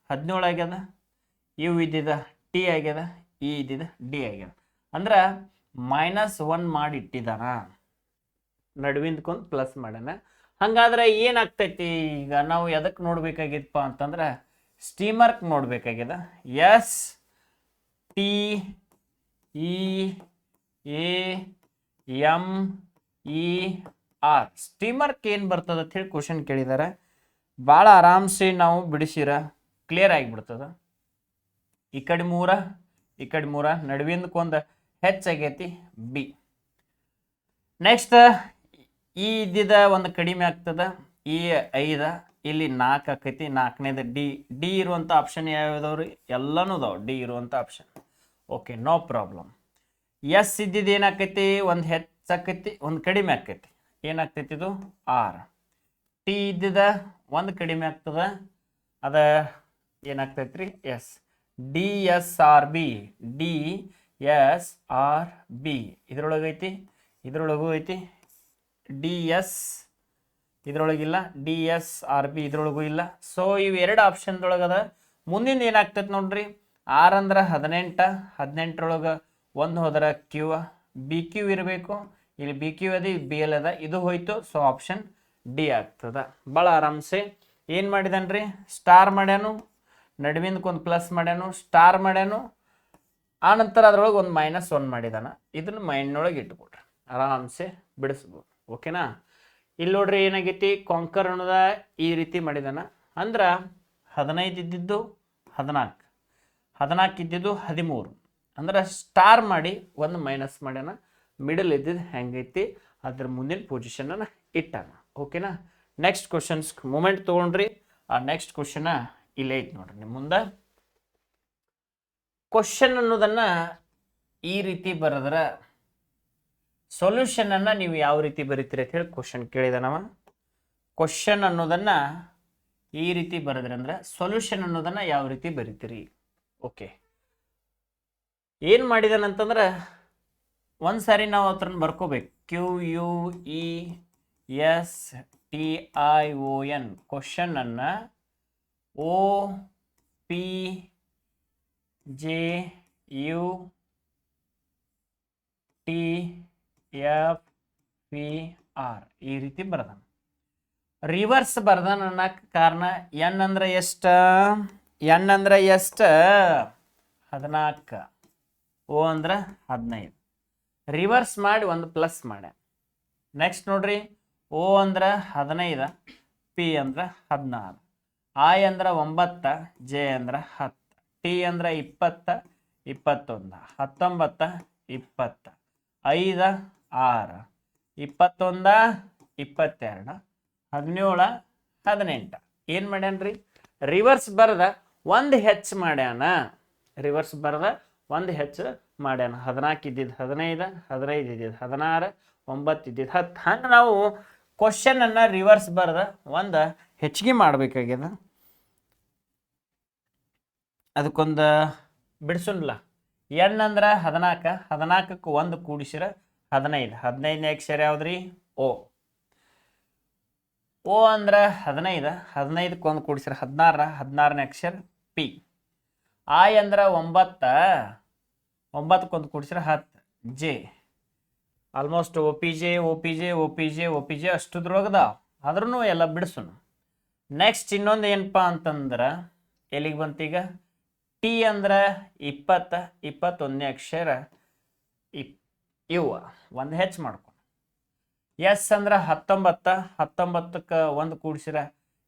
17 ಆಗ್ಯದ, ಯು ಇದ್ದಿದ ಟಿ ಆಗ್ಯದ, ಇ ಇದ್ದಿದ ಡಿ ಆಗ್ಯದ. ಅಂದ್ರೆ -1 ಮಾಡಿ ಇಟ್ಟಿದಾನ, ನಡುವಿಂದ್ಕೊಂದು ಪ್ಲಸ್ ಮಾಡ್ಯಾನ. ಹಂಗಾದ್ರೆ ಏನಾಗ್ತೈತಿ, ಈಗ ನಾವು ಎದಕ್ಕೆ ನೋಡ್ಬೇಕಾಗಿತ್ತಪ್ಪ ಅಂತಂದ್ರೆ ಸ್ಟೀಮರ್ಕ್ ನೋಡ್ಬೇಕಾಗ್ಯದ. STEAMER ಸ್ಟೀಮರ್ಕ್ ಏನು ಬರ್ತದ ಅಂತ ಹೇಳಿ ಕ್ವಶನ್ ಕೇಳಿದಾರೆ. ಭಾಳ ಆರಾಮ್ಸೆ ನಾವು ಬಿಡಿಸಿರ ಕ್ಲಿಯರ್ ಆಗಿಬಿಡ್ತದ. ಈ ಕಡೆ 3, ಈ ಕಡೆ 3, ನಡುವಿಂದಕ್ಕೊಂದು ಹೆಚ್ಚಾಗೈತಿ ಬಿ. ನೆಕ್ಸ್ಟ್ ಈ ಇದ್ದಿದ ಒಂದು ಕಡಿಮೆ ಆಗ್ತದ, ಈ 5, ಇಲ್ಲಿ 4 ಆಕೈತಿ, 4ನೇದು ಡಿ. ಡಿ ಇರುವಂಥ ಆಪ್ಷನ್ ಯಾವ್ಯಾವ್ದವ್ರಿ? ಎಲ್ಲನೂ ಅದಾವ ಡಿ ಇರುವಂಥ option. Okay, no problem. S ಇದ್ದಿದ್ದು ಏನಾಕೈತಿ, ಒಂದು ಹೆಚ್ಚಾಕೈತಿ, ಒಂದು ಕಡಿಮೆ ಆಕೈತಿ. ಏನಾಗ್ತೈತಿ ಇದು? ಆರ್. ಟಿ ಇದ್ದಿದ ಒಂದು ಕಡಿಮೆ ಆಗ್ತದ, ಅದ ಏನಾಗ್ತೈತ್ರಿ? ಎಸ್. DSRB ಇದ್ರೊಳಗೈತಿ, ಇದ್ರೊಳಗೂ ಐತಿ. DS ಇದ್ರೊಳಗಿಲ್ಲ, DSRB ಇದ್ರೊಳಗೂ ಇಲ್ಲ. ಸೊ ಇವು 2 ಆಪ್ಷನ್ದೊಳಗದ. ಮುಂದಿನ ಏನಾಗ್ತೈತೆ ನೋಡ್ರಿ, ಆರ್ ಅಂದ್ರೆ 18, 18ರೊಳಗೆ 1 ಹೋದ್ರೆ ಕ್ಯೂ, ಬಿ ಕ್ಯೂ ಇರಬೇಕು. ಇಲ್ಲಿ ಬಿ ಕ್ಯೂ ಅದ, ಬಿ ಎಲ್ ಅದ, ಇದು ಹೋಯ್ತು. ಸೊ ಆಪ್ಷನ್ ಡಿ ಆಗ್ತದ. ಭಾಳ ಆರಾಮ್ಸೆ ಏನು ಮಾಡಿದಾನ್ರಿ, ಸ್ಟಾರ್ ಮಾಡ್ಯಾನು, ನಡುವಿಂದಕ್ಕೊಂದು ಪ್ಲಸ್ ಮಾಡ್ಯಾನು, ಸ್ಟಾರ್ ಮಾಡ್ಯಾನು, ಆನಂತರ ಅದ್ರೊಳಗೆ ಒಂದು -1 ಮಾಡಿದಾನ. ಇದನ್ನು ಮೈಂಡ್ನೊಳಗೆ ಇಟ್ಕೊಡ್ರಿ, ಆರಾಮ್ಸೆ ಬಿಡಿಸ್ಬೋದು. ಓಕೆನಾ. ಇಲ್ಲಿ ನೋಡ್ರಿ ಏನಾಗೈತಿ, ಕಾಂಕರ್ ಅನ್ನೋದ ಈ ರೀತಿ ಮಾಡಿದಾನ. ಅಂದ್ರೆ 15 ಇದ್ದಿದ್ದು 14, 14 ಇದ್ದಿದ್ದು 13. ಅಂದ್ರೆ ಸ್ಟಾರ್ ಮಾಡಿ ಒಂದು ಮೈನಸ್ ಮಾಡ್ಯಾನ. ಮಿಡಲ್ ಇದ್ದಿದ್ದು ಹೆಂಗೈತಿ ಅದ್ರ ಮುಂದಿನ ಪೊಸಿಷನನ್ನು ಇಟ್ಟಾನ. ಓಕೆನಾ. ನೆಕ್ಸ್ಟ್ ಕ್ವಶನ್ಸ್ ಮೂಮೆಂಟ್ ತೊಗೊಂಡ್ರಿ. ಆ ನೆಕ್ಸ್ಟ್ ಕ್ವಶನ ಇಲ್ಲೇ ಐತಿ ನೋಡ್ರಿ ನಿಮ್ಮ ಮುಂದೆ. ಕ್ವಶನ್ ಅನ್ನೋದನ್ನ ಈ ರೀತಿ ಬರೆದ್ರೆ ಸೊಲ್ಯೂಷನ್ ಅನ್ನ ನೀವು ಯಾವ ರೀತಿ ಬರೀತೀರಿ ಅಂತ ಹೇಳಿ ಕ್ವಶನ್ ಕೇಳಿದಾನವ. ಕ್ವಶನ್ ಅನ್ನೋದನ್ನ ಈ ರೀತಿ ಬರೆದ್ರಿ ಅಂದ್ರೆ ಸೊಲ್ಯೂಷನ್ ಅನ್ನೋದನ್ನ ಯಾವ ರೀತಿ ಬರೀತೀರಿ? ಓಕೆ, ಏನು ಮಾಡಿದಾನಂತಂದ್ರೆ ಒಂದ್ಸಾರಿ ನಾವು ಅತ್ರನ್ನ ಬರ್ಕೋಬೇಕು. QUESTION ಕ್ವಶನ್ ಅನ್ನ OPJUTF ಪಿ ಆರ್ ಈ ರೀತಿ ಬರ್ದಾನ. ರಿವರ್ಸ್ ಬರ್ದಾನ ಅನ್ನಕ್ಕೆ ಕಾರಣ ಎನ್ ಅಂದ್ರೆ ಎಷ್ಟು? ಎನ್ ಅಂದ್ರೆ ಎಷ್ಟು? 14. ಓ ಅಂದ್ರೆ 15. ರಿವರ್ಸ್ ಮಾಡಿ ಒಂದು ಪ್ಲಸ್ ಮಾಡ್ಯ. ನೆಕ್ಸ್ಟ್ ನೋಡ್ರಿ, ಓ ಅಂದ್ರೆ 15, ಪಿ ಅಂದ್ರೆ 16, ಐ ಅಂದ್ರೆ 9, ಜೆ ಅಂದ್ರೆ 10, ಟಿ ಅಂದ್ರೆ 20, 21, 19, 20, 5, 6, 21, 22, 17, 18. ಏನು ಮಾಡ್ಯಾನ್ರಿ? ರಿವರ್ಸ್ ಬರದ ಒಂದು ಹೆಚ್ಚು ಮಾಡ್ಯಾನ. ರಿವರ್ಸ್ ಬರದ ಒಂದು ಹೆಚ್ಚು ಮಾಡ್ಯಾನ. 14 ಇದ್ದಿದ್ದು 15, 15 ಇದ್ದಿದ್ದು 16, 9 ಇದ್ದಿದ್ದು 10. ಹಂಗೆ ನಾವು ಕ್ವಶನನ್ನು ರಿವರ್ಸ್ ಬರದ ಒಂದು ಹೆಚ್ಚಿಗೆ ಮಾಡಬೇಕಾಗ್ಯದ. ಅದಕ್ಕೊಂದು ಬಿಡಿಸೋಲ್ಲ. ಎನ್ ಅಂದ್ರೆ 14, 14ಕ್ಕೆ 1 ಕೂಡಿಸಿರ 15, 15ನೇ ಅಕ್ಷರ ಯಾವ್ದ್ರಿ? ಓ. ಓ ಅಂದ್ರೆ 15, 15ಕ್ಕೆ 1 ಕೂಡಿಸಿರ 16, 16ನೇ ಅಕ್ಷರ ಪಿ. ಐ ಅಂದ್ರೆ 9, 9ಕ್ಕೆ 1 ಕೂಡಿಸಿರ 10, J. Almost O P J O P J O P J O P J ಅಷ್ಟುದ್ರೊಳಗದ, ಆದ್ರೂ ಎಲ್ಲ ಬಿಡಿಸೋಣ. ನೆಕ್ಸ್ಟ್ ಇನ್ನೊಂದು ಏನಪ್ಪ ಅಂತಂದ್ರೆ ಎಲ್ಲಿಗೆ ಬಂತೀಗ? ಟಿ ಅಂದ್ರೆ 20, 21ನೇ ಅಕ್ಷರ ಇವ ಒಂದು ಹೆಚ್ಚು ಮಾಡ್ಕೊಂಡು. ಎಸ್ ಅಂದ್ರೆ 19, 19ಕ್ಕೆ 1 ಕೂಡಿಸಿರ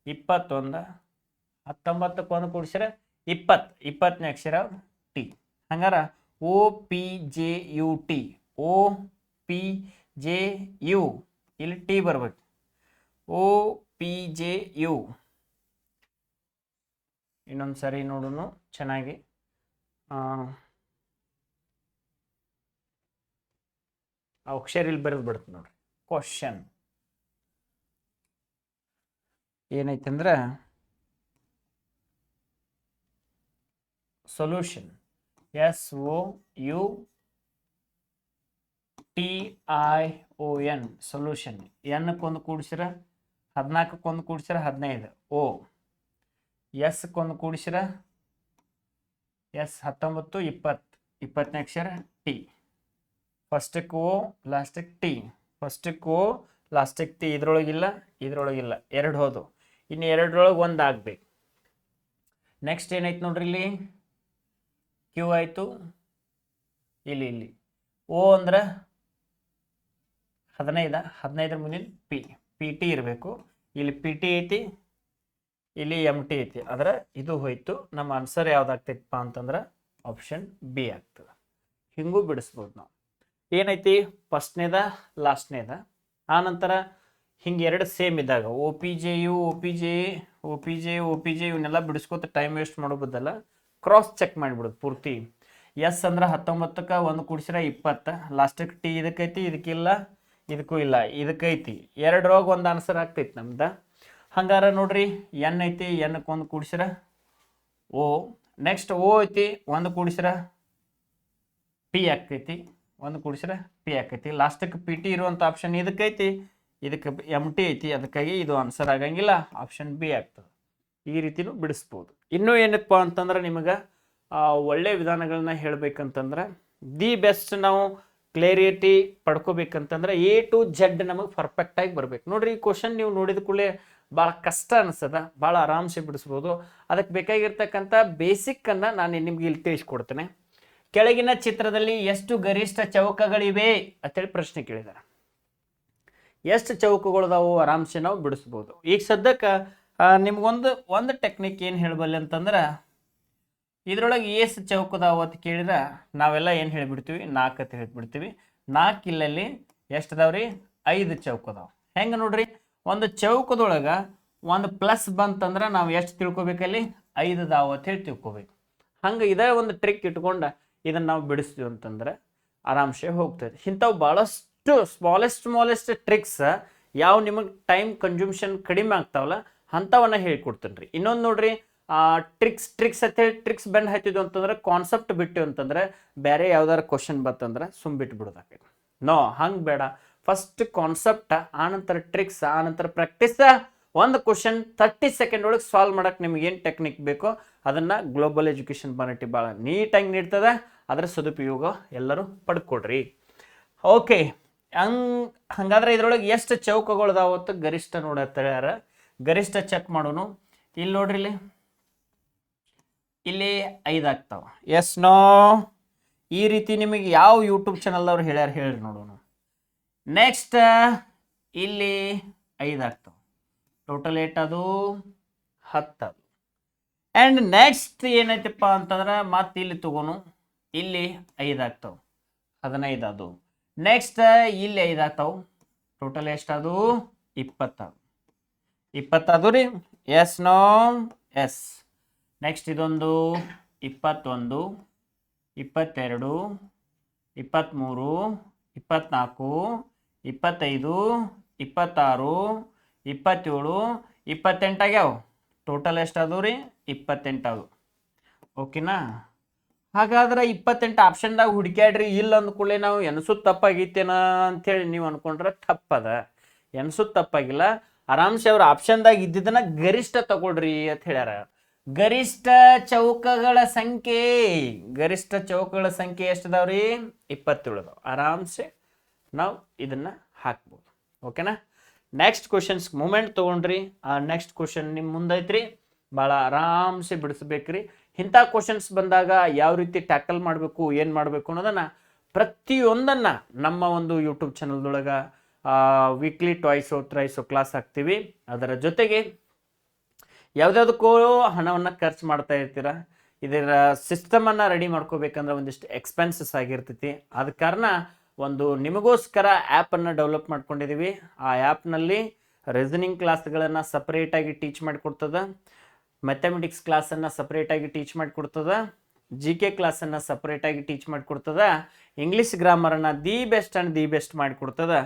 21, 19ಕ್ಕೆ 1 ಕೂಡಿಸಿರ 20, 20ನೇ ಅಕ್ಷರ ಟಿ. ಹಂಗಾರ O P J U T, O P J U, ಇಲ್ಲಿ ಟಿ ಬರ್ಬೇಕು. O P J U. ಇನ್ನೊಂದು ಸರಿ ನೋಡೋಣ ಚೆನ್ನಾಗಿ. ಅಕ್ಷರ ಇಲ್ಲಿ ಬರೆದು ಬಿಡುತ್ತೆ ನೋಡ್ರಿ. ಕ್ವಶನ್ ಏನೈತೆ ಅಂದ್ರೆ solution, S O U T I O N, solution. ಎನ್ಕ್ಕೆ 1 ಕೂಡಿಸಿರ 14ಕ್ಕೆ 1 ಕೂಡಿಸಿರ 15, ಓ. ಎಸ್ಕ್ಕೆ 1 ಕೂಡಿಸಿರ ಎಸ್ 19, 20, 20ನೇ ಅಕ್ಷರ ಟಿ. ಫಸ್ಟಕ್ಕೆ ಓ, ಲಾಸ್ಟಿಗೆ ಟಿ. ಫಸ್ಟಕ್ಕೆ ಓ, ಲಾಸ್ಟಿಗೆ ಟಿ. ಇದ್ರೊಳಗಿಲ್ಲ, ಇದ್ರೊಳಗಿಲ್ಲ, 2 ಹೋದು. ಇನ್ನು 2ರೊಳಗೆ 1 ಆಗ್ಬೇಕು. ನೆಕ್ಸ್ಟ್ ಏನೈತೆ ನೋಡ್ರಿ, ಇಲ್ಲಿ ಕ್ಯೂ ಆಯಿತು, ಇಲ್ಲಿ ಓ ಅಂದ್ರೆ 15, 15ರ ಮುಂದಿನ ಪಿ, ಪಿ ಟಿ ಇರಬೇಕು. ಇಲ್ಲಿ ಪಿ ಟಿ ಐತಿ, ಇಲ್ಲಿ ಎಮ್ ಟಿ ಐತಿ. ಆದರೆ ಇದು ಹೋಯ್ತು. ನಮ್ಮ ಆನ್ಸರ್ ಯಾವ್ದಾಗ್ತೈತಪ್ಪ ಅಂತಂದ್ರೆ ಆಪ್ಷನ್ ಬಿ ಆಗ್ತದೆ. ಹಿಂಗೂ ಬಿಡಿಸ್ಬೋದು ನಾವು. ಏನೈತಿ? ಫಸ್ಟ್ನೇದ, ಲಾಸ್ಟ್ನೇದ. ಆನಂತರ ಹಿಂಗೆ 2 ಸೇಮ್ ಇದ್ದಾಗ ಒ P J you, O P J O P J O P J ಇವನ್ನೆಲ್ಲ ಬಿಡಿಸ್ಕೋತ ಟೈಮ್ ವೇಸ್ಟ್ ಮಾಡೋಬೋದಲ್ಲ, ಕ್ರಾಸ್ ಚೆಕ್ ಮಾಡಿಬಿಡೋದು ಪೂರ್ತಿ. ಎಸ್ ಅಂದ್ರೆ 19ಕ್ಕೆ 1 ಕೂಡಿಸಿರ 20, ಲಾಸ್ಟಿಗೆ ಟಿ ಇದಕ್ಕೈತಿ, ಇದಕ್ಕಿಲ್ಲ, ಇದಕ್ಕೂ ಇಲ್ಲ, ಇದಕ್ಕೈತಿ. 2ರೊಳಗೆ 1 ಆನ್ಸರ್ ಆಗ್ತೈತಿ ನಮ್ದು. ಹಂಗಾರ ನೋಡ್ರಿ, ಎನ್ ಐತಿ, ಎನ್ಕ್ಕೆ 1 ಕೂಡಿಸಿರ ಓ. ನೆಕ್ಸ್ಟ್ ಓ ಐತಿ, 1 ಕೂಡಿಸಿರ ಪಿ ಆಕೈತಿ, 1 ಕೂಡಿಸಿರ ಪಿ ಆಕೈತಿ. ಲಾಸ್ಟಕ್ಕೆ ಪಿ ಟಿ ಇರುವಂಥ ಆಪ್ಷನ್ ಇದಕ್ಕೈತಿ, ಇದಕ್ಕೆ ಎಮ್ ಟಿ ಐತಿ. ಅದಕ್ಕಾಗಿ ಇದು ಆನ್ಸರ್ ಆಗಂಗಿಲ್ಲ, ಆಪ್ಷನ್ ಬಿ ಆಗ್ತದೆ. ಈ ರೀತಿನೂ ಬಿಡಿಸ್ಬೋದು. ಇನ್ನೂ ಏನಪ್ಪ ಅಂತಂದ್ರೆ ನಿಮಗೆ ಒಳ್ಳೆಯ ವಿಧಾನಗಳನ್ನ ಹೇಳಬೇಕಂತಂದ್ರೆ, ದಿ ಬೆಸ್ಟ್ ನಾವು ಕ್ಲಿಯರಿಟಿ ಪಡ್ಕೋಬೇಕಂತಂದ್ರೆ ಎ ಟು ಜೆಡ್ ನಮಗೆ ಪರ್ಫೆಕ್ಟಾಗಿ ಬರ್ಬೇಕು. ನೋಡ್ರಿ, ಈ ಕ್ವಶನ್ ನೀವು ನೋಡಿದ ಕೂಡಲೇ ಭಾಳ ಕಷ್ಟ ಅನಿಸ್ತದ, ಭಾಳ ಆರಾಮ್ಸೆ ಬಿಡಿಸ್ಬೋದು. ಅದಕ್ಕೆ ಬೇಕಾಗಿರ್ತಕ್ಕಂಥ ಬೇಸಿಕ್ಕನ್ನು ನಾನು ನಿಮ್ಗೆ ಇಲ್ಲಿ ತಿಳಿಸ್ಕೊಡ್ತೇನೆ. ಕೆಳಗಿನ ಚಿತ್ರದಲ್ಲಿ ಎಷ್ಟು ಗರಿಷ್ಠ ಚೌಕಗಳಿವೆ ಅಂತೇಳಿ ಪ್ರಶ್ನೆ ಕೇಳಿದ್ದಾರೆ. ಎಷ್ಟು ಚೌಕಗಳದಾವು ಆರಾಮ್ಸೆ ನಾವು ಬಿಡಿಸ್ಬೋದು. ಈಗ ಸದ್ಯಕ್ಕೆ ನಿಮ್ಗೊಂದು ಟೆಕ್ನಿಕ್ ಏನು ಹೇಳಬಲ್ಲೆ ಅಂತಂದ್ರೆ, ಇದ್ರೊಳಗೆ ಎಷ್ಟು ಚೌಕದಾವು ಅಂತ ಕೇಳಿದ್ರೆ ನಾವೆಲ್ಲ ಏನು ಹೇಳಿಬಿಡ್ತೀವಿ? 4 ಅಂತ ಹೇಳ್ಬಿಡ್ತೀವಿ. 4 ಇಲ್ಲಲ್ಲಿ ಎಷ್ಟು ಅದಾವ್ರಿ? 5 ಚೌಕದಾವು. ಹೆಂಗೆ ನೋಡ್ರಿ, ಒಂದು ಚೌಕದೊಳಗೆ ಒಂದು ಪ್ಲಸ್ ಬಂತಂದ್ರೆ ನಾವು ಎಷ್ಟು ತಿಳ್ಕೊಬೇಕಲ್ಲಿ? 5 ಅದಾವು ಅಂತ ಹೇಳಿ ತಿಳ್ಕೊಬೇಕು. ಹಂಗೆ ಇದೇ ಒಂದು ಟ್ರಿಕ್ ಇಟ್ಕೊಂಡು ಇದನ್ನು ನಾವು ಬಿಡಿಸ್ತೀವಿ ಅಂತಂದ್ರೆ ಆರಾಮ್ಸೆ ಹೋಗ್ತದೆ. ಇಂಥವು ಭಾಳಷ್ಟು ಸ್ಮಾಲೆಸ್ಟ್ ಟ್ರಿಕ್ಸ್ ಯಾವ ನಿಮಗೆ ಟೈಮ್ ಕನ್ಸ್ಯೂಮ್ಷನ್ ಕಡಿಮೆ ಆಗ್ತಾವಲ್ಲ ಅಂಥವನ್ನ ಹೇಳ್ಕೊಡ್ತೀನಿ ರೀ. ಇನ್ನೊಂದು ನೋಡ್ರಿ, ಟ್ರಿಕ್ಸ್ ಅಂತ ಹೇಳಿ ಟ್ರಿಕ್ಸ್ ಬೆಂಡ್ ಹಾಯ್ತಿದ್ವು ಅಂತಂದ್ರೆ, ಕಾನ್ಸೆಪ್ಟ್ ಬಿಟ್ಟು ಅಂತಂದ್ರೆ ಬೇರೆ ಯಾವ್ದಾರು ಕ್ವಶನ್ ಬರ್ತಂದ್ರೆ ಸುಮ್ಬಿಟ್ಟು ಬಿಡೋದಾಕೈತಿ. ನೋ, ಹಂಗೆ ಬೇಡ. ಫಸ್ಟ್ ಕಾನ್ಸೆಪ್ಟ್, ಆನಂತರ ಟ್ರಿಕ್ಸ್, ಆನಂತರ ಪ್ರಾಕ್ಟೀಸ್. ಒಂದು ಕ್ವಶನ್ 30 ಸೆಕೆಂಡ್ ಒಳಗೆ ಸಾಲ್ವ್ ಮಾಡಕ್ಕೆ ನಿಮ್ಗೆ ಏನು ಟೆಕ್ನಿಕ್ ಬೇಕೋ ಅದನ್ನು ಗ್ಲೋಬಲ್ ಎಜುಕೇಷನ್ ಬಾನಟಿ ಭಾಳ ನೀಟಾಗಿ ನೀಡ್ತದೆ. ಅದರ ಸದುಪಯೋಗ ಎಲ್ಲರೂ ಪಡ್ಕೊಡ್ರಿ. ಓಕೆ, ಹಂಗಾದ್ರೆ ಇದ್ರೊಳಗೆ ಎಷ್ಟು ಚೌಕಗಳದಾವತ್ತು ಗರಿಷ್ಠ ನೋಡತ್ತಾರ. ಗರಿಷ್ಠ ಚೆಕ್ ಮಾಡೋನು. ಇಲ್ಲಿ ನೋಡ್ರಿ, ಇಲ್ಲಿ 5 ಆಗ್ತಾವ. Yes no? ಈ ರೀತಿ ನಿಮಗೆ ಯಾವ ಯೂಟ್ಯೂಬ್ ಚಾನಲ್ದವ್ರು ಹೇಳ್ಯಾರ ಹೇಳ್ರಿ ನೋಡೋಣ. ನೆಕ್ಸ್ಟ್ ಇಲ್ಲಿ 5 ಆಗ್ತಾವ. ಟೋಟಲ್ ಅದು 10. ಆ್ಯಂಡ್ ನೆಕ್ಸ್ಟ್ ಏನೈತಪ್ಪ ಅಂತಂದ್ರೆ ಮತ್ತೆ ಇಲ್ಲಿ ತಗೋನು, ಇಲ್ಲಿ 5 ಆಗ್ತಾವ, 15 ಅದು. ನೆಕ್ಸ್ಟ್ ಇಲ್ಲಿ 5 ಆಗ್ತಾವ. ಟೋಟಲ್ ಎಷ್ಟದು? 20. 20 ರೀ. S no? ಎಸ್. ನೆಕ್ಸ್ಟ್ ಇದೊಂದು 21, 22, 23, 24, 25, 26, 27, 28 ಆಗ್ಯಾವ. ಟೋಟಲ್ ಎಷ್ಟದು ರೀ? 28 ಅದು. ಓಕೆನಾ? ಹಾಗಾದ್ರೆ 28 ಆಪ್ಷನ್ದಾಗ ಹುಡುಕ್ಯಾಡ್ರಿ. ಇಲ್ಲ ಅಂದ್ಕೊಳ್ಳಿ ನಾವು ಎನ್ಸುತ್ತ ತಪ್ಪಾಗೈತೇನ ಅಂಥೇಳಿ ನೀವು ಅನ್ಕೊಂಡ್ರೆ ತಪ್ಪದ. ಎನ್ಸುತ್ತ ತಪ್ಪಾಗಿಲ್ಲ. ಆರಾಮ್ಸೆ ಅವ್ರ ಆಪ್ಷನ್ದಾಗ ಇದ್ದಿದ್ದನ್ನ ಗರಿಷ್ಠ ತಗೊಳ್ರಿ ಅಂತ ಹೇಳ್ಯಾರ. ಗರಿಷ್ಠ ಚೌಕಗಳ ಸಂಖ್ಯೆ, ಗರಿಷ್ಠ ಚೌಕಗಳ ಸಂಖ್ಯೆ ಎಷ್ಟದಾವ್ರಿ? 27 ಅದಾವ. ಆರಾಮ್ಸೆ ನಾವು ಇದನ್ನ ಹಾಕ್ಬೋದು. ಓಕೆನಾ? ನೆಕ್ಸ್ಟ್ ಕ್ವಶನ್ಸ್ ಮೂಮೆಂಟ್ ತಗೊಂಡ್ರಿ. ಆ ನೆಕ್ಸ್ಟ್ ಕ್ವಶನ್ ನಿಮ್ಮ ಮುಂದೈತ್ರಿ. ಭಾಳ ಆರಾಮ್ಸೆ ಬಿಡಿಸ್ಬೇಕ್ರಿ. ಇಂಥ ಕ್ವಶನ್ಸ್ ಬಂದಾಗ ಯಾವ ರೀತಿ ಟ್ಯಾಕಲ್ ಮಾಡಬೇಕು, ಏನು ಮಾಡಬೇಕು ಅನ್ನೋದನ್ನು ಪ್ರತಿಯೊಂದನ್ನು ನಮ್ಮ ಒಂದು ಯೂಟ್ಯೂಬ್ ಚಾನಲ್ದೊಳಗೆ ವೀಕ್ಲಿ ಟ್ವೈಸೋ ಥ್ರೈಸೋ ಕ್ಲಾಸ್ ಹಾಕ್ತೀವಿ. ಅದರ ಜೊತೆಗೆ ಯಾವುದ್ಯಾವುದಕ್ಕೂ ಹಣವನ್ನು ಖರ್ಚು ಮಾಡ್ತಾ ಇರ್ತೀರ. ಇದರ ಸಿಸ್ಟಮನ್ನು ರೆಡಿ ಮಾಡ್ಕೋಬೇಕಂದ್ರೆ ಒಂದಿಷ್ಟು ಎಕ್ಸ್ಪೆನ್ಸಸ್ ಆಗಿರ್ತೈತಿ. ಆದ ಕಾರಣ ಒಂದು ನಿಮಗೋಸ್ಕರ ಆ್ಯಪನ್ನು ಡೆವಲಪ್ ಮಾಡ್ಕೊಂಡಿದ್ದೀವಿ. ಆ ಆ್ಯಪ್ನಲ್ಲಿ ರೀಸನಿಂಗ್ ಕ್ಲಾಸ್ಗಳನ್ನು ಸಪ್ರೇಟಾಗಿ ಟೀಚ್ ಮಾಡಿಕೊಡ್ತದೆ, ಮ್ಯಾಥಮೆಟಿಕ್ಸ್ ಕ್ಲಾಸನ್ನು ಸಪ್ರೇಟಾಗಿ ಟೀಚ್ ಮಾಡಿಕೊಡ್ತದೆ, GK ಕ್ಲಾಸನ್ನು ಸಪ್ರೇಟಾಗಿ ಟೀಚ್ ಮಾಡಿಕೊಡ್ತದೆ, ಇಂಗ್ಲೀಷ್ ಗ್ರಾಮರನ್ನು the best and the best ಮಾಡಿಕೊಡ್ತದೆ.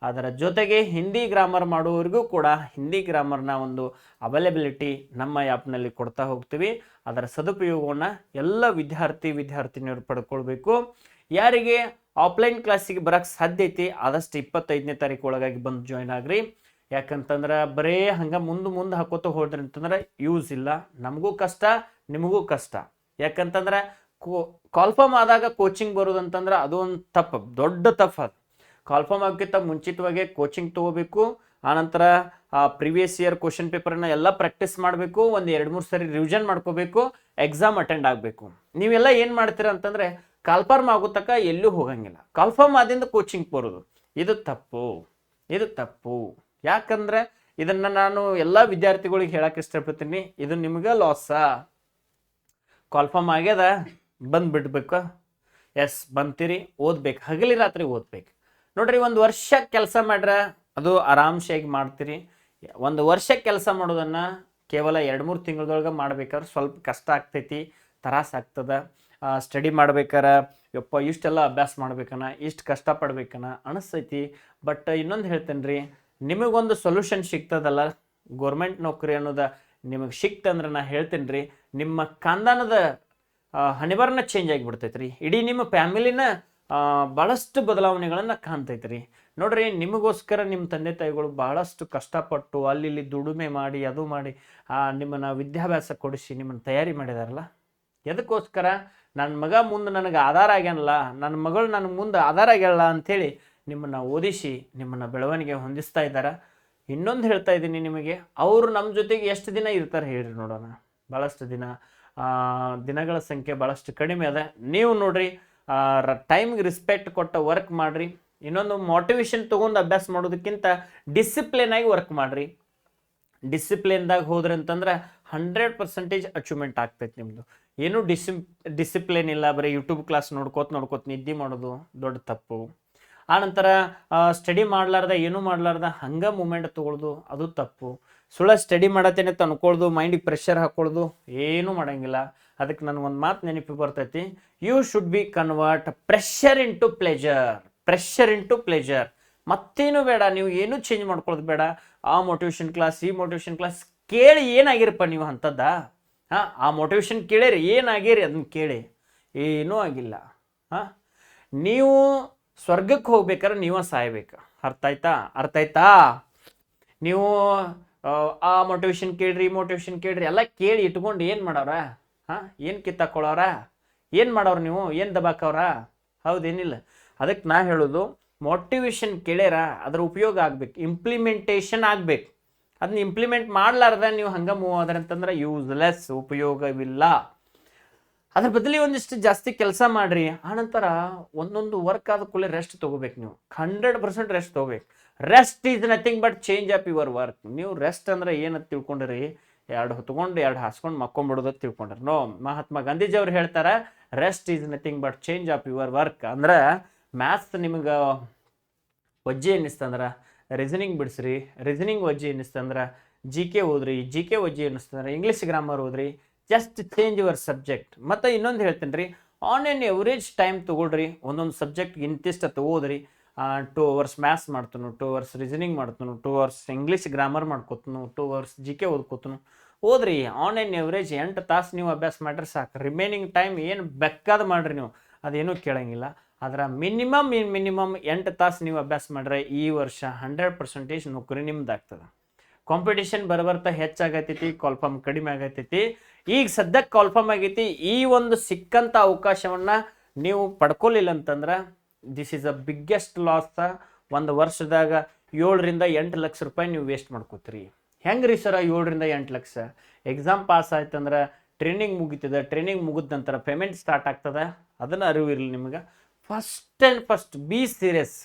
ಅದರ ಜೊತೆಗೆ ಹಿಂದಿ ಗ್ರಾಮರ್ ಮಾಡುವವರಿಗೂ ಕೂಡ ಹಿಂದಿ ಗ್ರಾಮರ್ನ ಒಂದು ಅವೈಲಬಿಲಿಟಿ ನಮ್ಮ ಆ್ಯಪ್ನಲ್ಲಿ ಕೊಡ್ತಾ ಹೋಗ್ತೀವಿ. ಅದರ ಸದುಪಯೋಗವನ್ನು ಎಲ್ಲ ವಿದ್ಯಾರ್ಥಿನಿಯರು ಪಡ್ಕೊಳ್ಬೇಕು. ಯಾರಿಗೆ ಆಫ್ಲೈನ್ ಕ್ಲಾಸಿಗೆ ಬರೋಕ್ಕೆ ಸಾಧ್ಯ ಐತಿ ಆದಷ್ಟು 25ನೇ ತಾರೀಕು ಒಳಗಾಗಿ ಬಂದು ಜಾಯ್ನ್ ಆಗ್ರಿ. ಯಾಕಂತಂದ್ರೆ ಬರೇ ಹಂಗೆ ಮುಂದೆ ಹಾಕೋತ ಹೋದ್ರಿ ಅಂತಂದ್ರೆ ಯೂಸ್ ಇಲ್ಲ. ನಮಗೂ ಕಷ್ಟ, ನಿಮಗೂ ಕಷ್ಟ. ಯಾಕಂತಂದ್ರೆ ಕಾಲ್ಫಾರ್ಮ್ ಆದಾಗ ಕೋಚಿಂಗ್ ಬರೋದಂತಂದ್ರೆ ಅದು ಒಂದು ತಪ್ಪು, ದೊಡ್ಡ ತಪ್ಪು. ಅದು ಕಾಲ್ಫಾರ್ಮ್ ಆಗೋಕ್ಕಿಂತ ಮುಂಚಿತವಾಗಿ ಕೋಚಿಂಗ್ ತೊಗೋಬೇಕು. ಆನಂತರ ಪ್ರಿವಿಯಸ್ ಇಯರ್ ಕ್ವಶನ್ ಪೇಪರನ್ನ ಎಲ್ಲ ಪ್ರಾಕ್ಟೀಸ್ ಮಾಡಬೇಕು. ಒಂದು 2-3 ಸರಿ ರಿವಿಷನ್ ಮಾಡ್ಕೋಬೇಕು. ಎಕ್ಸಾಮ್ ಅಟೆಂಡ್ ಆಗಬೇಕು. ನೀವೆಲ್ಲ ಏನು ಮಾಡ್ತೀರ ಅಂತಂದರೆ ಕಾಲ್ಫಾರ್ಮ್ ಆಗೋ ತನಕ ಎಲ್ಲೂ ಹೋಗಂಗಿಲ್ಲ. ಕಾಲ್ಫಾರ್ಮ್ ಆದಿಂದ ಕೋಚಿಂಗ್ ಬರೋದು ಇದು ತಪ್ಪು. ಯಾಕಂದ್ರೆ ಇದನ್ನು ನಾನು ಎಲ್ಲ ವಿದ್ಯಾರ್ಥಿಗಳಿಗೆ ಹೇಳಕ್ಕೆ ಇಷ್ಟಪಡ್ತೀನಿ. ಇದು ನಿಮ್ಗೆ ಲಾಸಾ? ಕಾಲ್ಫಾರ್ಮ್ ಆಗ್ಯದ, ಬಂದುಬಿಡ್ಬೇಕು. ಎಸ್, ಬಂತೀರಿ, ಓದ್ಬೇಕು, ಹಗಲಿ ರಾತ್ರಿ ಓದ್ಬೇಕು. ನೋಡ್ರಿ, 1 ವರ್ಷ ಕೆಲಸ ಮಾಡ್ರೆ ಅದು ಆರಾಮ್ಸಾಗಿ ಮಾಡ್ತೀರಿ. 1 ವರ್ಷ ಕೆಲಸ ಮಾಡೋದನ್ನು ಕೇವಲ 2-3 ತಿಂಗಳದೊಳಗೆ ಮಾಡ್ಬೇಕಾದ್ರೆ ಸ್ವಲ್ಪ ಕಷ್ಟ ಆಗ್ತೈತಿ, ತ್ರಾಸ ಆಗ್ತದೆ. ಸ್ಟಡಿ ಮಾಡ್ಬೇಕಾರೆ ಯಪ್ಪ ಇಷ್ಟೆಲ್ಲ ಅಭ್ಯಾಸ ಮಾಡ್ಬೇಕನ, ಇಷ್ಟು ಕಷ್ಟಪಡ್ಬೇಕನ ಅನಿಸ್ತೈತಿ. ಬಟ್ ಇನ್ನೊಂದು ಹೇಳ್ತೇನೆ ರೀ, ನಿಮಗೊಂದು ಸೊಲ್ಯೂಷನ್ ಸಿಗ್ತದಲ್ಲ, ಗೋರ್ಮೆಂಟ್ ನೌಕರಿ ಅನ್ನೋದು ನಿಮಗೆ ಸಿಕ್ತಂದ್ರೆ ನಾ ಹೇಳ್ತೇನೆ ರೀ, ನಿಮ್ಮ ಖಾನ್ದಾನದ ಹಣೆಬರನ ಚೇಂಜ್ ಆಗಿಬಿಡ್ತೈತೆ ರೀ. ಇಡೀ ನಿಮ್ಮ ಫ್ಯಾಮಿಲಿನ ಭಾಳಷ್ಟು ಬದಲಾವಣೆಗಳನ್ನು ಕಾಣ್ತೈತೆ ರೀ. ನೋಡ್ರಿ, ನಿಮಗೋಸ್ಕರ ನಿಮ್ಮ ತಂದೆ ತಾಯಿಗಳು ಭಾಳಷ್ಟು ಕಷ್ಟಪಟ್ಟು ಅಲ್ಲಿ ದುಡಿಮೆ ಮಾಡಿ ಅದು ಮಾಡಿ ನಿಮ್ಮನ್ನು ವಿದ್ಯಾಭ್ಯಾಸ ಕೊಡಿಸಿ ನಿಮ್ಮನ್ನು ತಯಾರಿ ಮಾಡಿದಾರಲ್ಲ. ಎದಕ್ಕೋಸ್ಕರ? ನನ್ನ ಮಗ ಮುಂದೆ ನನಗೆ ಆಧಾರ ಆಗ್ಯಾನಲ್ಲ, ನನ್ನ ಮಗಳು ನನಗೆ ಮುಂದೆ ಆಧಾರ ಆಗ್ಯಾಳ ಅಂಥೇಳಿ ನಿಮ್ಮನ್ನು ಓದಿಸಿ ನಿಮ್ಮನ್ನು ಬೆಳವಣಿಗೆ ಹೊಂದಿಸ್ತಾ ಇದ್ದಾರೆ. ಇನ್ನೊಂದು ಹೇಳ್ತಾ ಇದ್ದೀನಿ ನಿಮಗೆ, ಅವರು ನಮ್ಮ ಜೊತೆಗೆ ಎಷ್ಟು ದಿನ ಇರ್ತಾರೆ ಹೇಳ್ರಿ ನೋಡೋಣ. ಭಾಳಷ್ಟು ದಿನಗಳ ಸಂಖ್ಯೆ ಭಾಳಷ್ಟು ಕಡಿಮೆ ಅದ. ನೀವು ನೋಡ್ರಿ, ಟೈಮ್ಗೆ ರೆಸ್ಪೆಕ್ಟ್ ಕೊಟ್ಟ ವರ್ಕ್ ಮಾಡಿರಿ. ಇನ್ನೊಂದು ಮೋಟಿವೇಶನ್ ತೊಗೊಂಡು ಅಭ್ಯಾಸ ಮಾಡೋದಕ್ಕಿಂತ ಡಿಸಿಪ್ಲಿನ್ ಆಗಿ ವರ್ಕ್ ಮಾಡಿರಿ. ಡಿಸಿಪ್ಲಿನ್ದಾಗ ಹೋದ್ರಿ ಅಂತಂದ್ರೆ 100% ಅಚೀವ್ಮೆಂಟ್ ಆಗ್ತೈತೆ ನಿಮ್ಮದು. ಏನೂ ಡಿಸಿಪ್ಲಿನ್ ಇಲ್ಲ, ಬರೀ ಯೂಟ್ಯೂಬ್ ಕ್ಲಾಸ್ ನೋಡ್ಕೋತ ನಿದ್ದೆ ಮಾಡೋದು ದೊಡ್ಡ ತಪ್ಪು. ಆನಂತರ ಸ್ಟಡಿ ಮಾಡಲಾರ್ದ ಏನೂ ಮಾಡಲಾರ್ದ ಹಂಗೆ ಮೂಮೆಂಟ್ ತೊಗೊಳ್ದು ಅದು ತಪ್ಪು. ಸ್ಟಡಿ ಮಾಡತ್ತೇನೆ ಅಂತ ಅನ್ಕೊಳ್ದು, ಮೈಂಡಿಗೆ ಪ್ರೆಷರ್ ಹಾಕೊಳ್ದು, ಏನೂ ಮಾಡೋಂಗಿಲ್ಲ. ಅದಕ್ಕೆ ನನಗೊಂದು ಮಾತು ನೆನಪಿಗೆ ಬರ್ತೈತಿ, you should be convert pressure into pleasure. ಮತ್ತೇನು ಬೇಡ, ನೀವು ಏನೂ ಚೇಂಜ್ ಮಾಡ್ಕೊಳ್ಳೋದು ಬೇಡ. ಆ ಮೋಟಿವೇಶನ್ ಕ್ಲಾಸ್ ಈ ಮೋಟಿವೇಶನ್ ಕ್ಲಾಸ್ ಕೇಳಿ ಏನಾಗಿರಪ್ಪ ನೀವು ಅಂಥದ್ದ? ಆ ಮೋಟಿವೇಶನ್ ಕೇಳಿರಿ, ಏನಾಗಿರಿ ಅದನ್ನ ಕೇಳಿ, ಏನೂ ಆಗಿಲ್ಲ. ನೀವು ಸ್ವರ್ಗಕ್ಕೆ ಹೋಗ್ಬೇಕಾದ್ರೆ ನೀವು ಸಾಯ್ಬೇಕು. ಅರ್ಥ ಆಯ್ತಾ? ನೀವು ಆ ಮೋಟಿವೇಶನ್ ಕೇಳ್ರಿ, ಈ ಮೋಟಿವೇಶನ್ ಕೇಳ್ರಿ ಎಲ್ಲ ಕೇಳಿ ಇಟ್ಕೊಂಡು ಏನು ಮಾಡವ್ರ? ಏನು ಕಿತ್ತಾಕೊಳ್ಳೋರ? ಏನು ಮಾಡವ್ರ ನೀವು? ಏನು ದಬಾಕವ್ರ? ಹೌದೇನಿಲ್ಲ? ಅದಕ್ಕೆ ನಾ ಹೇಳೋದು, ಮೋಟಿವೇಶನ್ ಕೇಳ್ಯಾರ, ಅದ್ರ ಉಪಯೋಗ ಆಗ್ಬೇಕು, ಇಂಪ್ಲಿಮೆಂಟೇಷನ್ ಆಗ್ಬೇಕು. ಅದನ್ನ ಇಂಪ್ಲಿಮೆಂಟ್ ಮಾಡ್ಲಾರ್ದ ನೀವು ಹಂಗೆ ಮೂವ್ ಆದ್ರೆ ಅಂತಂದ್ರೆ ಯೂಸ್ಲೆಸ್, ಉಪಯೋಗವಿಲ್ಲ. ಅದ್ರ ಬದಲಿ ಒಂದಿಷ್ಟು ಜಾಸ್ತಿ ಕೆಲಸ ಮಾಡ್ರಿ. ಆನಂತರ ಒಂದೊಂದು ವರ್ಕ್ ಆದ ಕೂಡಲೇ ರೆಸ್ಟ್ ತೊಗೋಬೇಕು. ನೀವು 100% ರೆಸ್ಟ್ ತೊಗೋಬೇಕು. Rest is nothing but change of your work. ನೀವು ರೆಸ್ಟ್ ಅಂದ್ರೆ ಏನಂತ ತಿಳ್ಕೊಂಡ್ರಿ, 2 ಹೊತ್ಕೊಂಡು 2 ಹಾಸ್ಕೊಂಡು ಮಕ್ಕೊಂಡ್ಬಿಡೋದು ತಿಳ್ಕೊಂಡ್ರಿ. ನೋ, ಮಹಾತ್ಮ ಗಾಂಧೀಜಿ ಅವ್ರು ಹೇಳ್ತಾರ rest is nothing but change of your work. ಅಂದ್ರೆ ಮ್ಯಾಥ್ಸ್ ನಿಮ್ಗೆ ವಜ್ಜೆ ಅನ್ನಿಸ್ತಂದ್ರೆ ರೀಸನಿಂಗ್ ಬಿಡಿಸ್ರಿ, ರೀಸನಿಂಗ್ ವಜ್ಜೆ ಅನ್ನಿಸ್ತಂದ್ರೆ GK ಓದ್ರಿ, GK ವಜ್ಜೆ ಅನ್ನಿಸ್ತಂದ್ರೆ ಇಂಗ್ಲೀಷ್ ಗ್ರಾಮರ್ ಓದ್ರಿ. Just change your subject. ಮತ್ತು ಇನ್ನೊಂದು ಹೇಳ್ತೀನಿ ರೀ, ಆನ್ ಎನ್ ಎವರೇಜ್ ಟೈಮ್ ತೊಗೊಳ್ರಿ. ಒಂದೊಂದು ಸಬ್ಜೆಕ್ಟ್ ಇಂತಿಷ್ಟು ಓದ್ರಿ. 2 hours ಮ್ಯಾಥ್ಸ್ ಮಾಡ್ತಾನು, 2 hours ರೀಸನಿಂಗ್ ಮಾಡ್ತಾನು, 2 hours ಇಂಗ್ಲೀಷ್ ಗ್ರಾಮರ್ ಮಾಡ್ಕೊತನು, 2 hours GK ಓದ್ಕೊತನು. ಓದ್ರಿ. ಆನ್ ಎನ್ ಎವರೇಜ್ 8 ತಾಸು ನೀವು ಅಭ್ಯಾಸ ಮಾಡ್ರಿ ಸಾಕು. ರಿಮೈನಿಂಗ್ ಟೈಮ್ ಏನು ಬೇಕಾದ ಮಾಡ್ರಿ, ನೀವು ಅದೇನೂ ಕೇಳಂಗಿಲ್ಲ. ಆದ್ರೆ ಮಿನಿಮಮ್ 8 ತಾಸು ನೀವು ಅಭ್ಯಾಸ ಮಾಡ್ರೆ ಈ ವರ್ಷ 100% ನೌಕರಿ ನಿಮ್ದಾಗ್ತದೆ. ಕಾಂಪಿಟೇಷನ್ ಬರ್ತಾ ಹೆಚ್ಚಾಗತೈತಿ, ಕಾಲ್ಫಾರ್ಮ್ ಕಡಿಮೆ ಆಗತೈತಿ. ಈಗ ಸದ್ಯಕ್ಕೆ ಕಾಲ್ಫಾರ್ಮ್ ಆಗೈತಿ. ಈ ಒಂದು ಸಿಕ್ಕಂಥ ಅವಕಾಶವನ್ನ ನೀವು ಪಡ್ಕೊಲಿಲ್ಲ ಅಂತಂದ್ರೆ this is a biggest loss. ಒಂದು ವರ್ಷದಾಗ 7ರಿಂದ 8 ಲಕ್ಷ ರೂಪಾಯಿ ನೀವು ವೇಸ್ಟ್ ಮಾಡ್ಕೋತೀರಿ. ಹೆಂಗ್ರಿ ಸರ 7ರಿಂದ 8 ಲಕ್ಷ? ಎಕ್ಸಾಮ್ ಪಾಸ್ ಆಯ್ತಂದ್ರೆ ಟ್ರೈನಿಂಗ್ ಮುಗಿತದೆ, ಟ್ರೈನಿಂಗ್ ಮುಗಿದ ನಂತರ ಪೇಮೆಂಟ್ ಸ್ಟಾರ್ಟ್ ಆಗ್ತದೆ. ಅದನ್ನು ಅರಿವು ಇರಲಿ ನಿಮ್ಗೆ. First be serious.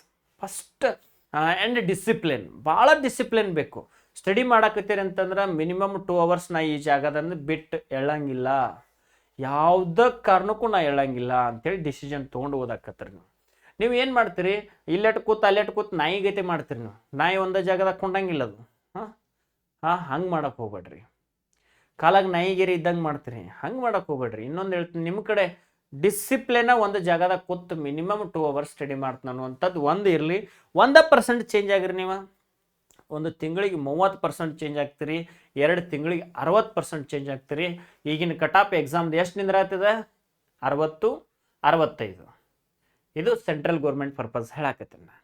First and discipline. ಭಾಳ ಡಿಸಿಪ್ಲಿನ್ ಬೇಕು. ಸ್ಟಡಿ ಮಾಡಾಕತ್ತೀರಿ ಅಂತಂದ್ರೆ ಮಿನಿಮಮ್ 2 hours ನಾ ಈ ಜಾಗದಿಂದ ಬಿಟ್ಟು ಎಳ್ಳಂಗಿಲ್ಲ, ಯಾವುದೇ ಕಾರಣಕ್ಕೂ ನಾ ಎಳ್ಳಂಗಿಲ್ಲ ಅಂತೇಳಿ ಡಿಸಿಷನ್ ತೊಗೊಂಡು ಓದಾಕತ್ತೀರಿ. ನೀವು ಏನು ಮಾಡ್ತೀರಿ, ಇಲ್ಲೆಟ್ ಕೂತ್ ಅಲ್ಲೆಟ್ ಕೂತ್ ನಾಯಿಗತೆ ಮಾಡ್ತೀರಿ. ನೀವು ನಾಯಿ ಒಂದೇ ಜಾಗದಾಗ ಕೊಂಡಂಗಿಲ್ಲ ಅದು. ಹಂಗೆ ಮಾಡಕ್ಕೆ ಹೋಗ್ಬೇಡ್ರಿ. ಕಾಲಾಗ ನಾಯಿಗೇರಿ ಇದ್ದಂಗೆ ಮಾಡ್ತೀರಿ, ಹಂಗೆ ಮಾಡಕ್ಕೆ ಹೋಗ್ಬೇಡ್ರಿ. ಇನ್ನೊಂದು ಹೇಳ್ತೀನಿ, ನಿಮ್ಮ ಕಡೆ ಡಿಸಿಪ್ಲಿನ ಒಂದು ಜಾಗದಾಗ ಕೂತು ಮಿನಿಮಮ್ 2 hours ಸ್ಟಡಿ ಮಾಡ್ತಾನೆ ಅನ್ನುವಂಥದ್ದು ಒಂದು ಇರಲಿ. 1% ಚೇಂಜ್ ಆಗಿರಿ. ನೀವು ಒಂದು ತಿಂಗಳಿಗೆ 30% ಚೇಂಜ್ ಆಗ್ತೀರಿ, 2 ತಿಂಗಳಿಗೆ 60% ಚೇಂಜ್ ಆಗ್ತೀರಿ. ಈಗಿನ ಕಟಾಪ್ ಎಕ್ಸಾಮ್ದು ಎಷ್ಟು ನಿಂದ್ರಾಗ್ತದೆ? 60, 65. ಇದು ಸೆಂಟ್ರಲ್ ಗೌರ್ಮೆಂಟ್ ಪರ್ಪಸ್ ಹೇಳಾಕತ್ತೀನಿ ನಾನು.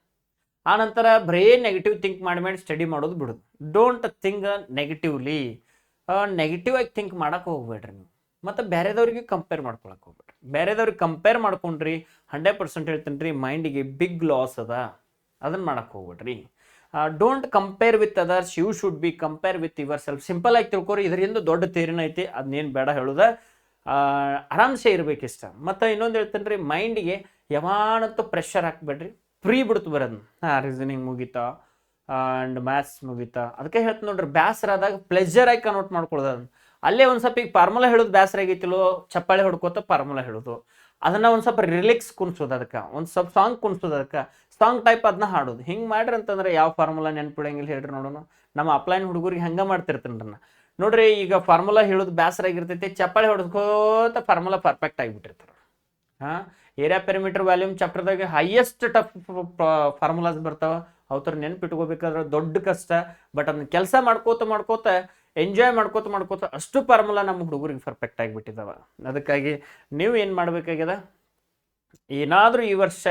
ಆನಂತರ ಬರೀ ನೆಗೆಟಿವ್ ಥಿಂಕ್ ಮಾಡಿ ಸ್ಟಡಿ ಮಾಡೋದು ಬಿಡೋದು. Don't think negatively. ನೆಗೆಟಿವ್ ಆಗಿ ಥಿಂಕ್ ಮಾಡಕ್ಕೆ ಹೋಗ್ಬೇಡ್ರಿ ನೀವು. ಮತ್ತು ಬೇರೆದವ್ರಿಗೆ ಕಂಪೇರ್ ಮಾಡ್ಕೊಳಕ್ಕೆ ಹೋಗ್ಬೇಡ್ರಿ. ಬೇರೆದವ್ರಿಗೆ ಕಂಪೇರ್ ಮಾಡ್ಕೊಂಡ್ರಿ 100% ಹೇಳ್ತೀನಿ ರೀ, ಮೈಂಡಿಗೆ ಬಿಗ್ ಲಾಸ್ ಅದ. ಅದನ್ನು ಮಾಡಕ್ಕೆ ಹೋಗ್ಬೇಡ್ರಿ. Don't compare with others, you should be compare with yourself. Simple ಆಗಿ ತಿಳ್ಕೊರಿ. ಇದರಿಂದ ದೊಡ್ಡ ತೇರಿನ ಐತಿ, ಅದನ್ನೇನು ಬೇಡ ಹೇಳೋದ. ಆರಾಮ್ಸೆ ಇರ್ಬೇಕಿಷ್ಟ. ಮತ್ತು ಇನ್ನೊಂದು ಹೇಳ್ತೀನಿ ರೀ, ಮೈಂಡಿಗೆ ಯಾವಾನಂತೂ ಪ್ರೆಷರ್ ಹಾಕ್ಬೇಡ್ರಿ. ಫ್ರೀ ಬಿಡ್ತು ಬರೋದು. ರೀಸನಿಂಗ್ ಮುಗಿತಾ ಆ್ಯಂಡ್ ಮ್ಯಾಥ್ಸ್ ಮುಗಿತಾ. ಅದಕ್ಕೆ ಹೇಳ್ತೀನಿ ನೋಡ್ರಿ, ಬೇಸರ ಆದಾಗ ಪ್ಲೆಜರ್ ಆಗಿ ಕನ್ವರ್ಟ್ ಮಾಡ್ಕೊಳ್ಳೋದು. ಅಲ್ಲೇ ಒಂದು ಸ್ವಲ್ಪ ಈಗ ಫಾರ್ಮುಲಾ ಹೇಳೋದು ಬೇಸರ ಆಗೈತಿಲ್ಲೋ, ಚಪ್ಪಾಳೆ ಹೊಡ್ಕೋತ ಫಾರ್ಮುಲಾ ಹೇಳೋದು. ಅದನ್ನು ಒಂದು ಸ್ವಲ್ಪ ರಿಲ್ಯಾಕ್ಸ್ ಕುಣಿಸೋದು, ಅದಕ್ಕೆ ಒಂದು ಸ್ವಲ್ಪ ಸಾಂಗ್ ಕುಣಿಸೋದು, ಅದಕ್ಕೆ ಸಾಂಗ್ ಟೈಪ್ ಅದನ್ನ ಹಾಡೋದು. ಹಿಂಗೆ ಮಾಡ್ರಿ ಅಂತಂದ್ರೆ ಯಾವ ಫಾರ್ಮುಲಾ ನೆನ್ಪಿಡಂಗಿಲ್ಲ ಹೇಳ್ರಿ ನೋಡೋಣ. ನಮ್ಮ ಅಪ್ಲೈನ್ ಹುಡುಗರಿಗೆ ಹಂಗೆ ಮಾಡ್ತಿರ್ತೀನಿ ನಾನು ನೋಡ್ರಿ. ಈಗ ಫಾರ್ಮುಲಾ ಹೇಳೋದು ಬೇಸರ ಆಗಿರ್ತೈತಿ, ಚಪ್ಪಾಳೆ ಹೊಡ್ಕೋತ ಫಾರ್ಮುಲಾ ಪರ್ಫೆಕ್ಟ್ ಆಗಿಬಿಟ್ಟಿರ್ತಾರೆ. ಏರಿಯಾ ಪೆರಿಮೀಟರ್ ವ್ಯಾಲ್ಯೂಮ್ ಚಾಪ್ಟರ್ದಾಗ ಹೈಯೆಸ್ಟ್ ಟಫ್ ಫಾರ್ಮುಲಾಸ್ ಬರ್ತಾವ. ಅವ್ರ ನೆನ್ಪಿಟ್ಕೋಬೇಕಾದ್ರೆ ದೊಡ್ಡ ಕಷ್ಟ. ಬಟ್ ಅದನ್ನ ಕೆಲಸ ಮಾಡ್ಕೋತ ಎಂಜಾಯ್ ಮಾಡ್ಕೋತ ಅಷ್ಟು ಫಾರ್ಮುಲಾ ನಮ್ಮ ಹುಡುಗರಿಗೆ ಪರ್ಫೆಕ್ಟ್ ಆಗಿಬಿಟ್ಟಿದ್ದಾವ. ಅದಕ್ಕಾಗಿ ನೀವು ಏನು ಮಾಡಬೇಕಾಗ್ಯದ, ಏನಾದರೂ ಈ ವರ್ಷ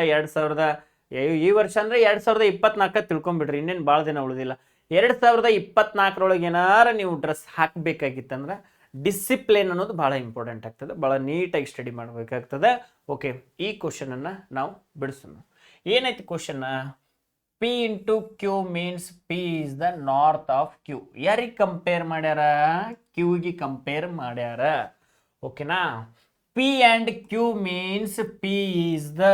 ಈ ವರ್ಷ ಅಂದರೆ 2024 ತಿಳ್ಕೊಂಬಿಡ್ರಿ. ಇನ್ನೇನು ಭಾಳ ದಿನ ಉಳಿದಿಲ್ಲ. 2024 ಏನಾರ ನೀವು ಡ್ರೆಸ್ ಹಾಕಬೇಕಾಗಿತ್ತಂದ್ರೆ ಡಿಸಿಪ್ಲಿನ್ ಅನ್ನೋದು ಭಾಳ ಇಂಪಾರ್ಟೆಂಟ್ ಆಗ್ತದೆ. ಭಾಳ ನೀಟಾಗಿ ಸ್ಟಡಿ ಮಾಡಬೇಕಾಗ್ತದೆ. ಓಕೆ, ಈ ಕ್ವಶನನ್ನು ನಾವು ಬಿಡಿಸೋಣ. ಏನೈತಿ question? P into Q means P is the north of Q. ಯಾರಿಗೆ ಕಂಪೇರ್ ಮಾಡ್ಯಾರ? Qಗೆ ಕಂಪೇರ್ ಮಾಡ್ಯಾರ. ಓಕೆನಾ? P and Q means P is the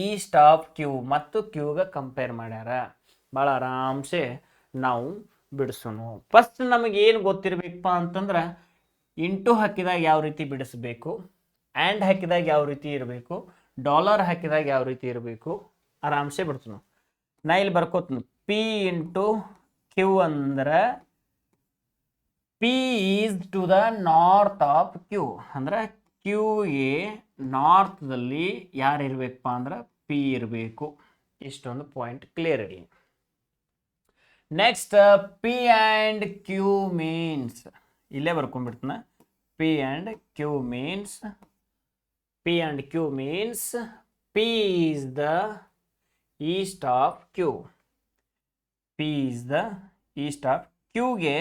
east of Q. ಮತ್ತು Qಗೆ ಕಂಪೇರ್ ಮಾಡ್ಯಾರ. ಭಾಳ ಆರಾಮ್ಸೆ ನಾವು ಬಿಡಿಸೋಣ. ಫಸ್ಟ್ ನಮಗೆ ಏನು ಗೊತ್ತಿರಬೇಕಪ್ಪ ಅಂತಂದ್ರೆ, ಇಂಟು ಹಾಕಿದಾಗ ಯಾವ ರೀತಿ ಬಿಡಿಸ್ಬೇಕು, ಆ್ಯಂಡ್ ಹಾಕಿದಾಗ ಯಾವ ರೀತಿ ಇರಬೇಕು, ಡಾಲರ್ ಹಾಕಿದಾಗ ಯಾವ ರೀತಿ ಇರಬೇಕು, ಆರಾಮ್ಸೆ ಬಿಡ್ತೀವಿ. ನಾ ಇಲ್ಲಿ ಬರ್ಕೋತೀನಿ. P ಇಂಟು Q ಅಂದ್ರೆ P is to the north of Q. ಅಂದ್ರೆ Qಗೆ ನಾರ್ತ್ದಲ್ಲಿ ಯಾರು ಇರಬೇಕಪ್ಪ ಅಂದ್ರೆ P ಇರಬೇಕು. ಇಷ್ಟೊಂದು ಪಾಯಿಂಟ್ ಕ್ಲಿಯರ್ ಇರಲಿ. Next, P and Q means ಇಲ್ಲೇ ಬರ್ಕೊಂಡ್ಬಿಡ್ತಾನ. P and Q means P is the east of Q. P is the east of Qಗೆ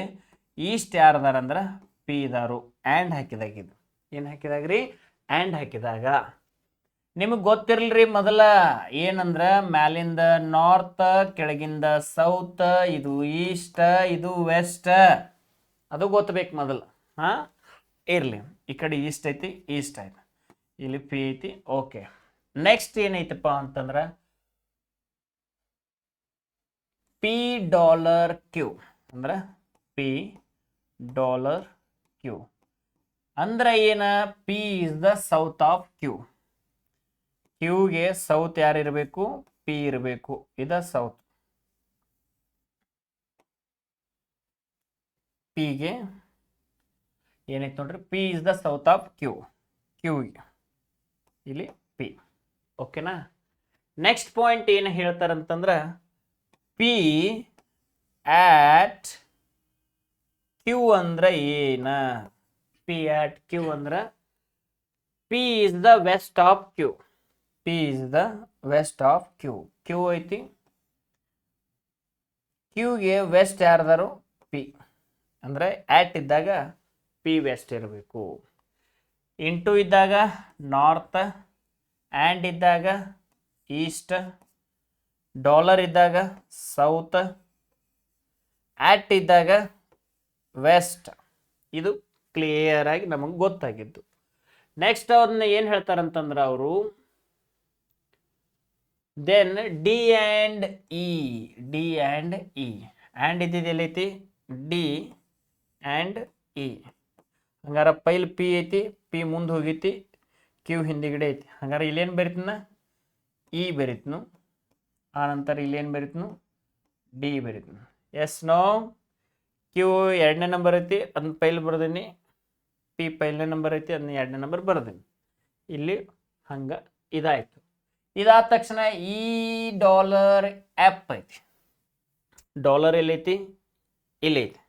east ಯಾರದಾರ ಅಂದ್ರೆ P ಇದಾರು. ಆ್ಯಂಡ್ ಹಾಕಿದಾಗ ಇದು ಏನು ಹಾಕಿದಾಗ ರೀ? ಆ್ಯಂಡ್ ಹಾಕಿದಾಗ ನಿಮಗೆ ಗೊತ್ತಿರಲ್ರಿ ಮೊದಲ ಏನಂದ್ರ ಮ್ಯಾಲಿಂದ ನಾರ್ತ್, ಕೆಳಗಿಂದ ಸೌತ್, ಇದು ಈಸ್ಟ್, ಇದು ವೆಸ್ಟ್, ಅದು ಗೊತ್ತಬೇಕು ಮೊದಲು. ಹಾಂ, ಇರಲಿ. ಈ ಕಡೆ ಈಸ್ಟ್ ಐತಿ, ಈಸ್ಟ್ ಆಯ್ತು, ಇಲ್ಲಿ ಪಿ ಐತಿ. ಓಕೆ, ನೆಕ್ಸ್ಟ್ ಏನೈತಪ್ಪ ಅಂತಂದ್ರೆ ಪಿ ಡಾಲರ್ ಕ್ಯೂ ಅಂದ್ರೆ ಪಿ ಡಾಲರ್ ಕ್ಯೂ ಅಂದ್ರೆ ಏನ? P is the south of Q. ಕ್ಯೂಗೆ ಸೌತ್ ಯಾರು ಇರಬೇಕು? ಪಿ ಇರಬೇಕು. ಇದ ಸೌತ್. ಪಿಗೆ ಏನೈತೆ ನೋಡ್ರಿ, P is the south of Q. ಕ್ಯೂಗೆ ಇಲ್ಲಿ ಪಿ. ಓಕೆನಾ? ನೆಕ್ಸ್ಟ್ ಪಾಯಿಂಟ್ ಏನು ಹೇಳ್ತಾರಂತಂದ್ರೆ ಪಿ ಆಟ್ ಕ್ಯೂ ಅಂದ್ರೆ ಏನ? ಪಿ ಆಟ್ ಕ್ಯೂ ಅಂದ್ರೆ P is the west of Q. P is the west of Q. Q ಐತಿ, ಕ್ಯೂಗೆ ವೆಸ್ಟ್ ಯಾರ್ದಾರು? ಪಿ. ಅಂದ್ರೆ ಆಟ್ ಇದ್ದಾಗ ಪಿ ವೆಸ್ಟ್ ಇರಬೇಕು, ಇಂಟು ಇದ್ದಾಗ ನಾರ್ತ್, ಆ್ಯಂಡ್ ಇದ್ದಾಗ ಈಸ್ಟ್, ಡಾಲರ್ ಇದ್ದಾಗ ಸೌತ್, ಆಟ್ ಇದ್ದಾಗ ವೆಸ್ಟ್. ಇದು ಕ್ಲಿಯರ್ ಆಗಿ ನಮಗೆ ಗೊತ್ತಾಗಿದ್ದು. ನೆಕ್ಸ್ಟ್ ಅವ್ರನ್ನ ಏನು ಹೇಳ್ತಾರಂತಂದ್ರೆ ಅವರು then D and E. D and E. And ಇದ್ದಿದ್ದು ಎಲ್ಲೈತಿ? D and E. ಹಂಗಾರ ಪೈಲ್ ಪಿ ಐತಿ, ಪಿ ಮುಂದೆ ಹೋಗೈತಿ, ಕ್ಯೂ ಹಿಂದಿಗಡೆ ಐತಿ. ಹಂಗಾರೆ ಇಲ್ಲೇನು ಬರೀತನ? ಇ ಬರೀತನು. ಆನಂತರ ಇಲ್ಲೇನು ಬರೀತನು? ಡಿ ಬರೀತನು. Yes no? ಕ್ಯೂ ಎರಡನೇ ನಂಬರ್ ಐತಿ, ಅದನ್ನ ಪೈಲ್ ಬರ್ದೀನಿ. ಪಿ ಪೈಲನೇ ನಂಬರ್ ಐತಿ, ಅದನ್ನ ಎರಡನೇ ನಂಬರ್ ಬರ್ದೀನಿ. ಇಲ್ಲಿ ಹಂಗೆ ಇದಾಯಿತು. ಇದಾದ ತಕ್ಷಣ ಈ ಡಾಲರ್ ಆ್ಯಪ್ ಐತಿ. ಡಾಲರ್ ಎಲ್ಲೈತಿ? ಇಲ್ಲೈತಿ.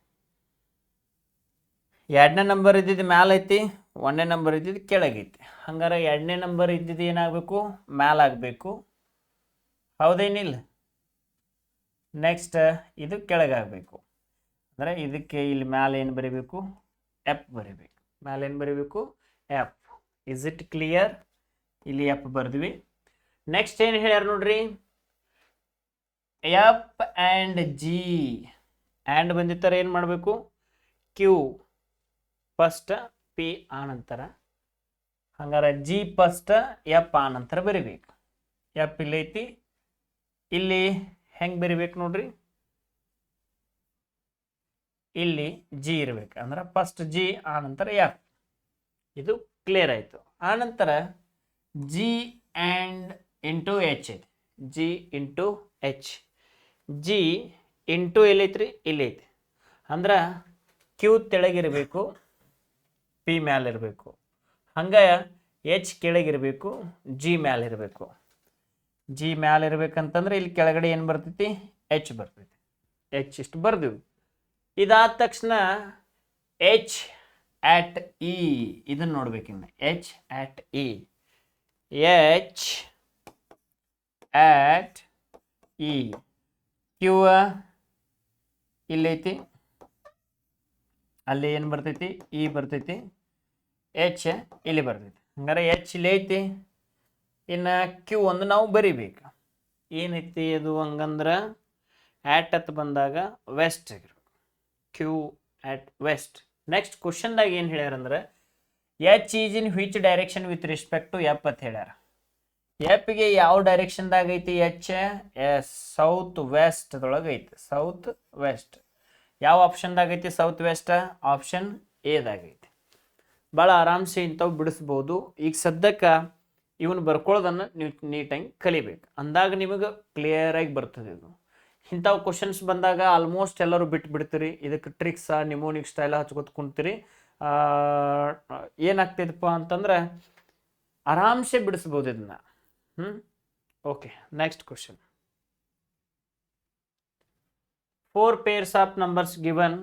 ಎರಡನೇ ನಂಬರ್ ಇದ್ದಿದ್ದು ಮ್ಯಾಲ ಐತಿ, ಒಂದನೇ ನಂಬರ್ ಇದ್ದಿದ್ದು ಕೆಳಗೈತಿ. ಹಂಗಾರೆ ಎರಡನೇ ನಂಬರ್ ಇದ್ದಿದ್ದು ಏನಾಗಬೇಕು? ಮ್ಯಾಲ ಆಗಬೇಕು. ಹೌದೇನಿಲ್ಲ? ನೆಕ್ಸ್ಟ್ ಇದು ಕೆಳಗಾಗಬೇಕು. ಅಂದರೆ ಇದಕ್ಕೆ ಇಲ್ಲಿ ಮ್ಯಾಲೆ ಏನು ಬರೀಬೇಕು? ಎಫ್ ಬರೀಬೇಕು. ಮ್ಯಾಲೆ ಏನು ಬರೀಬೇಕು? ಎಫ್. Is it clear? ಇಲ್ಲಿ ಎಫ್ ಬರ್ದ್ವಿ. ನೆಕ್ಸ್ಟ್ ಏನು ಹೇಳ್ಯಾರ ನೋಡ್ರಿ, ಎಫ್ ಆ್ಯಂಡ್ ಜಿ. ಆ್ಯಂಡ್ ಬಂದಿತ್ತರ ಏನು ಮಾಡಬೇಕು? ಕ್ಯೂ ಫಸ್ಟ್, ಪಿ ಆನಂತರ. ಹಂಗಾರೆ ಜಿ ಫಸ್ಟ್, ಎಫ್ ಆನಂತರ ಬರಿಬೇಕು. ಎಫ್ ಇಲ್ಲೈತಿ, ಇಲ್ಲಿ ಹೆಂಗೆ ಬರಿಬೇಕು ನೋಡ್ರಿ, ಇಲ್ಲಿ ಜಿ ಇರಬೇಕು. ಅಂದ್ರೆ ಫಸ್ಟ್ ಜಿ ಆನಂತರ ಎಫ್. ಇದು ಕ್ಲಿಯರ್ ಆಯಿತು. ಆನಂತರ ಜಿ ಆ್ಯಂಡ್ ಇಂಟು ಎಚ್ ಐತಿ. G into H. G into ಎಲ್ಲೈತ್ರಿ? ಇಲ್ಲೈತಿ. ಅಂದ್ರೆ ಕ್ಯೂ ತೆಳಗಿರಬೇಕು, ಪಿ ಮ್ಯಾಲಿರಬೇಕು. ಹಂಗೆ ಎಚ್ ಕೆಳಗಿರಬೇಕು, ಜಿ ಮ್ಯಾಲಿರಬೇಕು. ಜಿ ಮ್ಯಾಲಿರ್ಬೇಕಂತಂದ್ರೆ ಇಲ್ಲಿ ಕೆಳಗಡೆ ಏನು ಬರ್ತೈತಿ? ಎಚ್ ಬರ್ತೈತಿ. ಎಚ್ ಇಷ್ಟು ಬರ್ದೀವಿ. ಇದಾದ ತಕ್ಷಣ ಎಚ್ ಆಟ್ ಇ ಇದನ್ನು ನೋಡ್ಬೇಕಿನ್ನು. ಎಚ್ ಆಟ್ ಇ. ಎಚ್ ಆಟ್ ಇ. ಕ್ಯೂ ಇಲ್ಲೈತಿ, ಅಲ್ಲಿ ಏನು ಬರ್ತೈತಿ? ಇ ಬರ್ತೈತಿ. ಎಚ್ ಇಲ್ಲಿ ಬರ್ತೈತಿ. ಹಂಗಾರೆ ಎಚ್ ಇಲ್ಲಿ ಐತಿ. ಇನ್ನು ಕ್ಯೂ ಒಂದು ನಾವು ಬರಿಬೇಕು. ಏನೈತಿ ಅದು? ಹಂಗಂದ್ರೆ ಆಟ್ ಅತ್ ಬಂದಾಗ ವೆಸ್ಟ್ ಆಗಿರ್ಬೇಕು. Q at west. ನೆಕ್ಸ್ಟ್ ಕ್ವಶನ್ದಾಗ ಏನು ಹೇಳ್ಯಾರಂದ್ರೆ H is in which direction with respect to F ಅಂತ ಹೇಳ್ಯಾರ. ಎಫ್ಗೆ ಯಾವ ಡೈರೆಕ್ಷನ್ದಾಗ ಐತಿ? ಎಚ್ ಎಸ್ ಸೌತ್ ವೆಸ್ಟ್ ಅದೊಳಗೆ ಐತಿ. South west. ಯಾವ ಆಪ್ಷನ್ದಾಗ ಐತಿ ಸೌತ್ ವೆಸ್ಟ್? ಆಪ್ಷನ್ ಎದಾಗ ಐತಿ. ಭಾಳ ಆರಾಮ್ಸೆ ಇಂಥವು ಬಿಡಿಸ್ಬೋದು. ಈಗ ಸದ್ಯಕ್ಕೆ ಇವನು ಬರ್ಕೊಳ್ಳೋದನ್ನು ನೀವು ನೀಟಾಗಿ ಕಲಿಬೇಕು. ಅಂದಾಗ ನಿಮಗೆ ಕ್ಲಿಯರಾಗಿ ಬರ್ತದೆ. ಇದು ಇಂಥವು ಕ್ವಶನ್ಸ್ ಬಂದಾಗ ಆಲ್ಮೋಸ್ಟ್ ಎಲ್ಲರೂ ಬಿಟ್ಟು ಬಿಡ್ತೀರಿ. ಇದಕ್ಕೆ ಟ್ರಿಕ್ಸ ನಿಮೋನಿಕ್ ಸ್ಟೈಲ ಹಚ್ಕೊತ ಕುಂತೀರಿ. ಏನಾಗ್ತಿದಪ್ಪ ಅಂತಂದ್ರೆ ಆರಾಮ್ಸೆ ಬಿಡಿಸ್ಬೋದು ಇದನ್ನ. Okay, next question. 4 pairs of numbers given.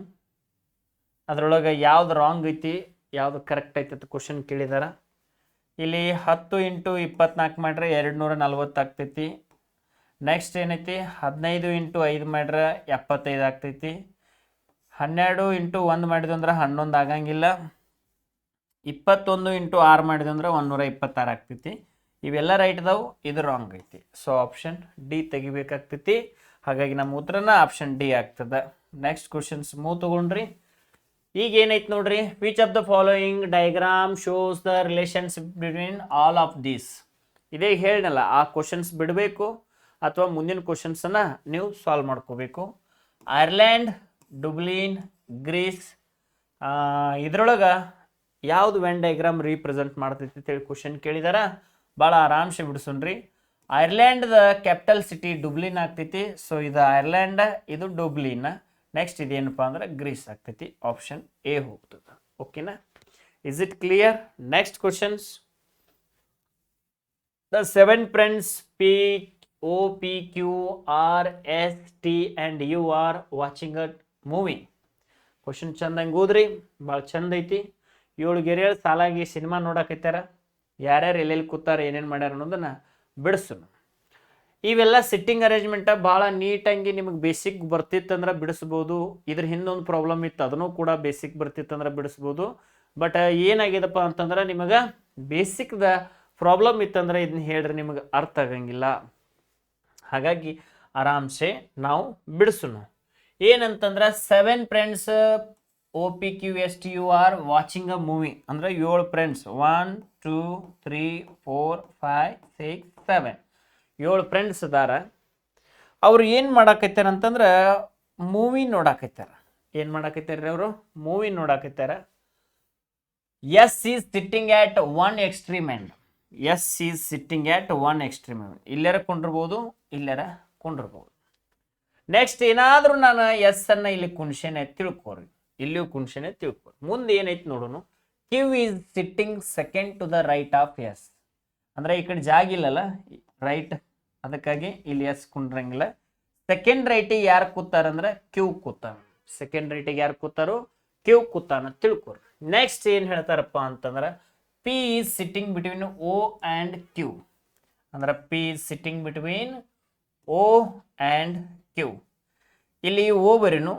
ಅದರೊಳಗೆ ಯಾವ್ದು ರಾಂಗ್ ಐತಿ, ಯಾವುದು ಕರೆಕ್ಟ್ ಐತಿ ಅಂತ ಕ್ವಶನ್ ಕೇಳಿದಾರ. ಇಲ್ಲಿ 10 ಇಂಟು 24 ಮಾಡ್ರೆ 240 ಆಗ್ತೈತಿ. ನೆಕ್ಸ್ಟ್ ಏನೈತಿ? 15 ಇಂಟು 5 ಮಾಡ್ರೆ 75 ಆಗ್ತೈತಿ. 12 ಇಂಟು 1 ಮಾಡಿದಂದ್ರೆ 11 ಆಗಂಗಿಲ್ಲ. 21 ಇಂಟು 6 ಮಾಡಿದಂದ್ರೆ 126 ಆಗ್ತೈತಿ. ಇವೆಲ್ಲ ರೈಟ್ ಅದಾವು, ಇದು ರಾಂಗ್ ಐತಿ. ಸೊ ಆಪ್ಷನ್ ಡಿ ತೆಗಿಬೇಕಾಗ್ತೈತಿ. ಹಾಗಾಗಿ ನಮ್ಮ ಉತ್ತರನ ಆಪ್ಷನ್ ಡಿ ಆಗ್ತದೆ. ನೆಕ್ಸ್ಟ್ ಕ್ವಶನ್ಸ್ ಮೂವ್ ತಗೊಂಡ್ರಿ. ಈಗ ಏನೈತಿ ನೋಡ್ರಿ, which of the following diagram shows the relations between all of these. ಇದೇ ಹೇಳಲ್ಲ, ಆ ಕ್ವಶನ್ಸ್ ಬಿಡಬೇಕು ಅಥವಾ ಮುಂದಿನ ಕ್ವಶನ್ಸನ್ನು ನೀವು ಸಾಲ್ವ್ ಮಾಡ್ಕೋಬೇಕು. ಐರ್ಲ್ಯಾಂಡ್, ಡುಬ್ಲಿನ್, ಗ್ರೀಸ್, ಇದ್ರೊಳಗೆ ಯಾವುದು ವೆನ್ ಡಯಾಗ್ರಾಮ್ ರೀಪ್ರೆಸೆಂಟ್ ಮಾಡ್ತೈತಿ ಅಂತೇಳಿ ಕ್ವಶನ್ ಕೇಳಿದಾರ. ಭಾಳ ಆರಾಮ್ಸೆ ಬಿಡಿಸೋಣ್ರಿ. ಐರ್ಲ್ಯಾಂಡ್ದ ಕ್ಯಾಪಿಟಲ್ ಸಿಟಿ ಡುಬ್ಲಿನ್ ಆಗ್ತೈತಿ. ಸೊ ಇದು ಐರ್ಲ್ಯಾಂಡ್, ಇದು ಡುಬ್ಲಿನ್. ನೆಕ್ಸ್ಟ್ ಇದೇನಪ್ಪ ಅಂದ್ರೆ ಗ್ರೀಸ್ ಆಗ್ತೈತಿ. ಆಪ್ಷನ್ ಎ ಹೋಗ್ತದೆ. ಓಕೆನಾ? Is it clear? Next questions. The 7 friends P, O, P, Q, R, S, T and U are watching a movie. Question ಚಂದಂಗೆ ಓದ್ರಿ, ಭಾಳ ಚಂದ ಐತಿ. 7 ಗೆರೆಗಳು ಸಾಲಾಗಿ ಸಿನಿಮಾ ನೋಡಕತ್ತಾರ. ಯಾರ್ಯಾರು ಎಲ್ಲೆಲ್ಲಿ ಕೂತಾರ, ಏನೇನು ಮಾಡ್ಯಾರ ಅನ್ನೋದನ್ನ ಬಿಡಿಸೋಣ. ಇವೆಲ್ಲ ಸಿಟ್ಟಿಂಗ್ ಅರೇಂಜ್ಮೆಂಟ್ ಭಾಳ ನೀಟಾಗಿ ನಿಮಗೆ ಬೇಸಿಕ್ ಬರ್ತಿತ್ತಂದ್ರೆ ಬಿಡಿಸ್ಬೋದು. ಇದ್ರ ಹಿಂದೊಂದು ಪ್ರಾಬ್ಲಮ್ ಇತ್ತು, ಅದನ್ನು ಕೂಡ ಬೇಸಿಕ್ ಬರ್ತಿತ್ತಂದ್ರೆ ಬಿಡಿಸ್ಬೋದು. ಬಟ್ ಏನಾಗಿದೆಪ್ಪ ಅಂತಂದ್ರೆ ನಿಮಗೆ ಬೇಸಿಕ್ದ ಪ್ರಾಬ್ಲಮ್ ಇತ್ತಂದ್ರೆ ಇದನ್ನ ಹೇಳ್ರಿ ನಿಮಗೆ ಅರ್ಥ ಆಗಂಗಿಲ್ಲ. ಹಾಗಾಗಿ ಆರಾಮ್ಸೆ ನಾವು ಬಿಡಿಸೋಣ. ಏನಂತಂದ್ರೆ 7 friends OPQSTUR watching a movie ಅಂದ್ರೆ 7 ಫ್ರೆಂಡ್ಸ್ 1 2 3 4 5 6 7 7 ಫ್ರೆಂಡ್ಸ್ ಅದಾರ. ಅವ್ರು ಏನು ಮಾಡಾಕತ್ತಾರ ಅಂತಂದ್ರೆ ಮೂವಿ ನೋಡಾಕತ್ತಾರ. ಏನು ಮಾಡಾಕತ್ತಾರ ಅವರು? ಮೂವಿ ನೋಡಾಕತ್ತಾರ. S is sitting at one extreme end. S is sitting at one extreme end. ಇಲ್ಲಾರ ಕೊಂಡಿರ್ಬೋದು, ಇಲ್ಲಾರ ಕೊಂಡಿರ್ಬೋದು. ನೆಕ್ಸ್ಟ್ ಏನಾದರೂ ನಾನು ಎಸ್ ಅನ್ನ ಇಲ್ಲಿ ಕುಣಿಸೇನೆ ತಿಳ್ಕೊರಿ, ಇಲ್ಲಿಯೂ ಕುಣಿಸೇನೆ ತಿಳ್ಕೊರಿ. ಮುಂದೆ ಏನೈತಿ ನೋಡೋಣ. Q is sitting second to the right of S. ಅಂದ್ರೆ ಈ ಕಡೆ ಜಾಗ ಇಲ್ಲಲ್ಲ, ರೈಟ್, ಅದಕ್ಕಾಗಿ ಇಲ್ಲಿ ಎಸ್ ಕುಂಡ್ರಂಗಿಲ್ಲ. ಸೆಕೆಂಡ್ ರೈಟಿಗೆ ಯಾರು ಕೂತಾರಂದ್ರೆ ಕ್ಯೂ ಕೂತಾನ. ಸೆಕೆಂಡ್ ರೈಟಿಗೆ ಯಾರು ಕೂತಾರೋ ಕ್ಯೂ ಕೂತಾನ ತಿಳ್ಕೊರಿ. ನೆಕ್ಸ್ಟ್ ಏನು ಹೇಳ್ತಾರಪ್ಪ ಅಂತಂದ್ರೆ P is sitting between O and Q. ಅಂದ್ರೆ P is sitting between O and Q. ಇಲ್ಲಿ ಓ ಬರೀನು,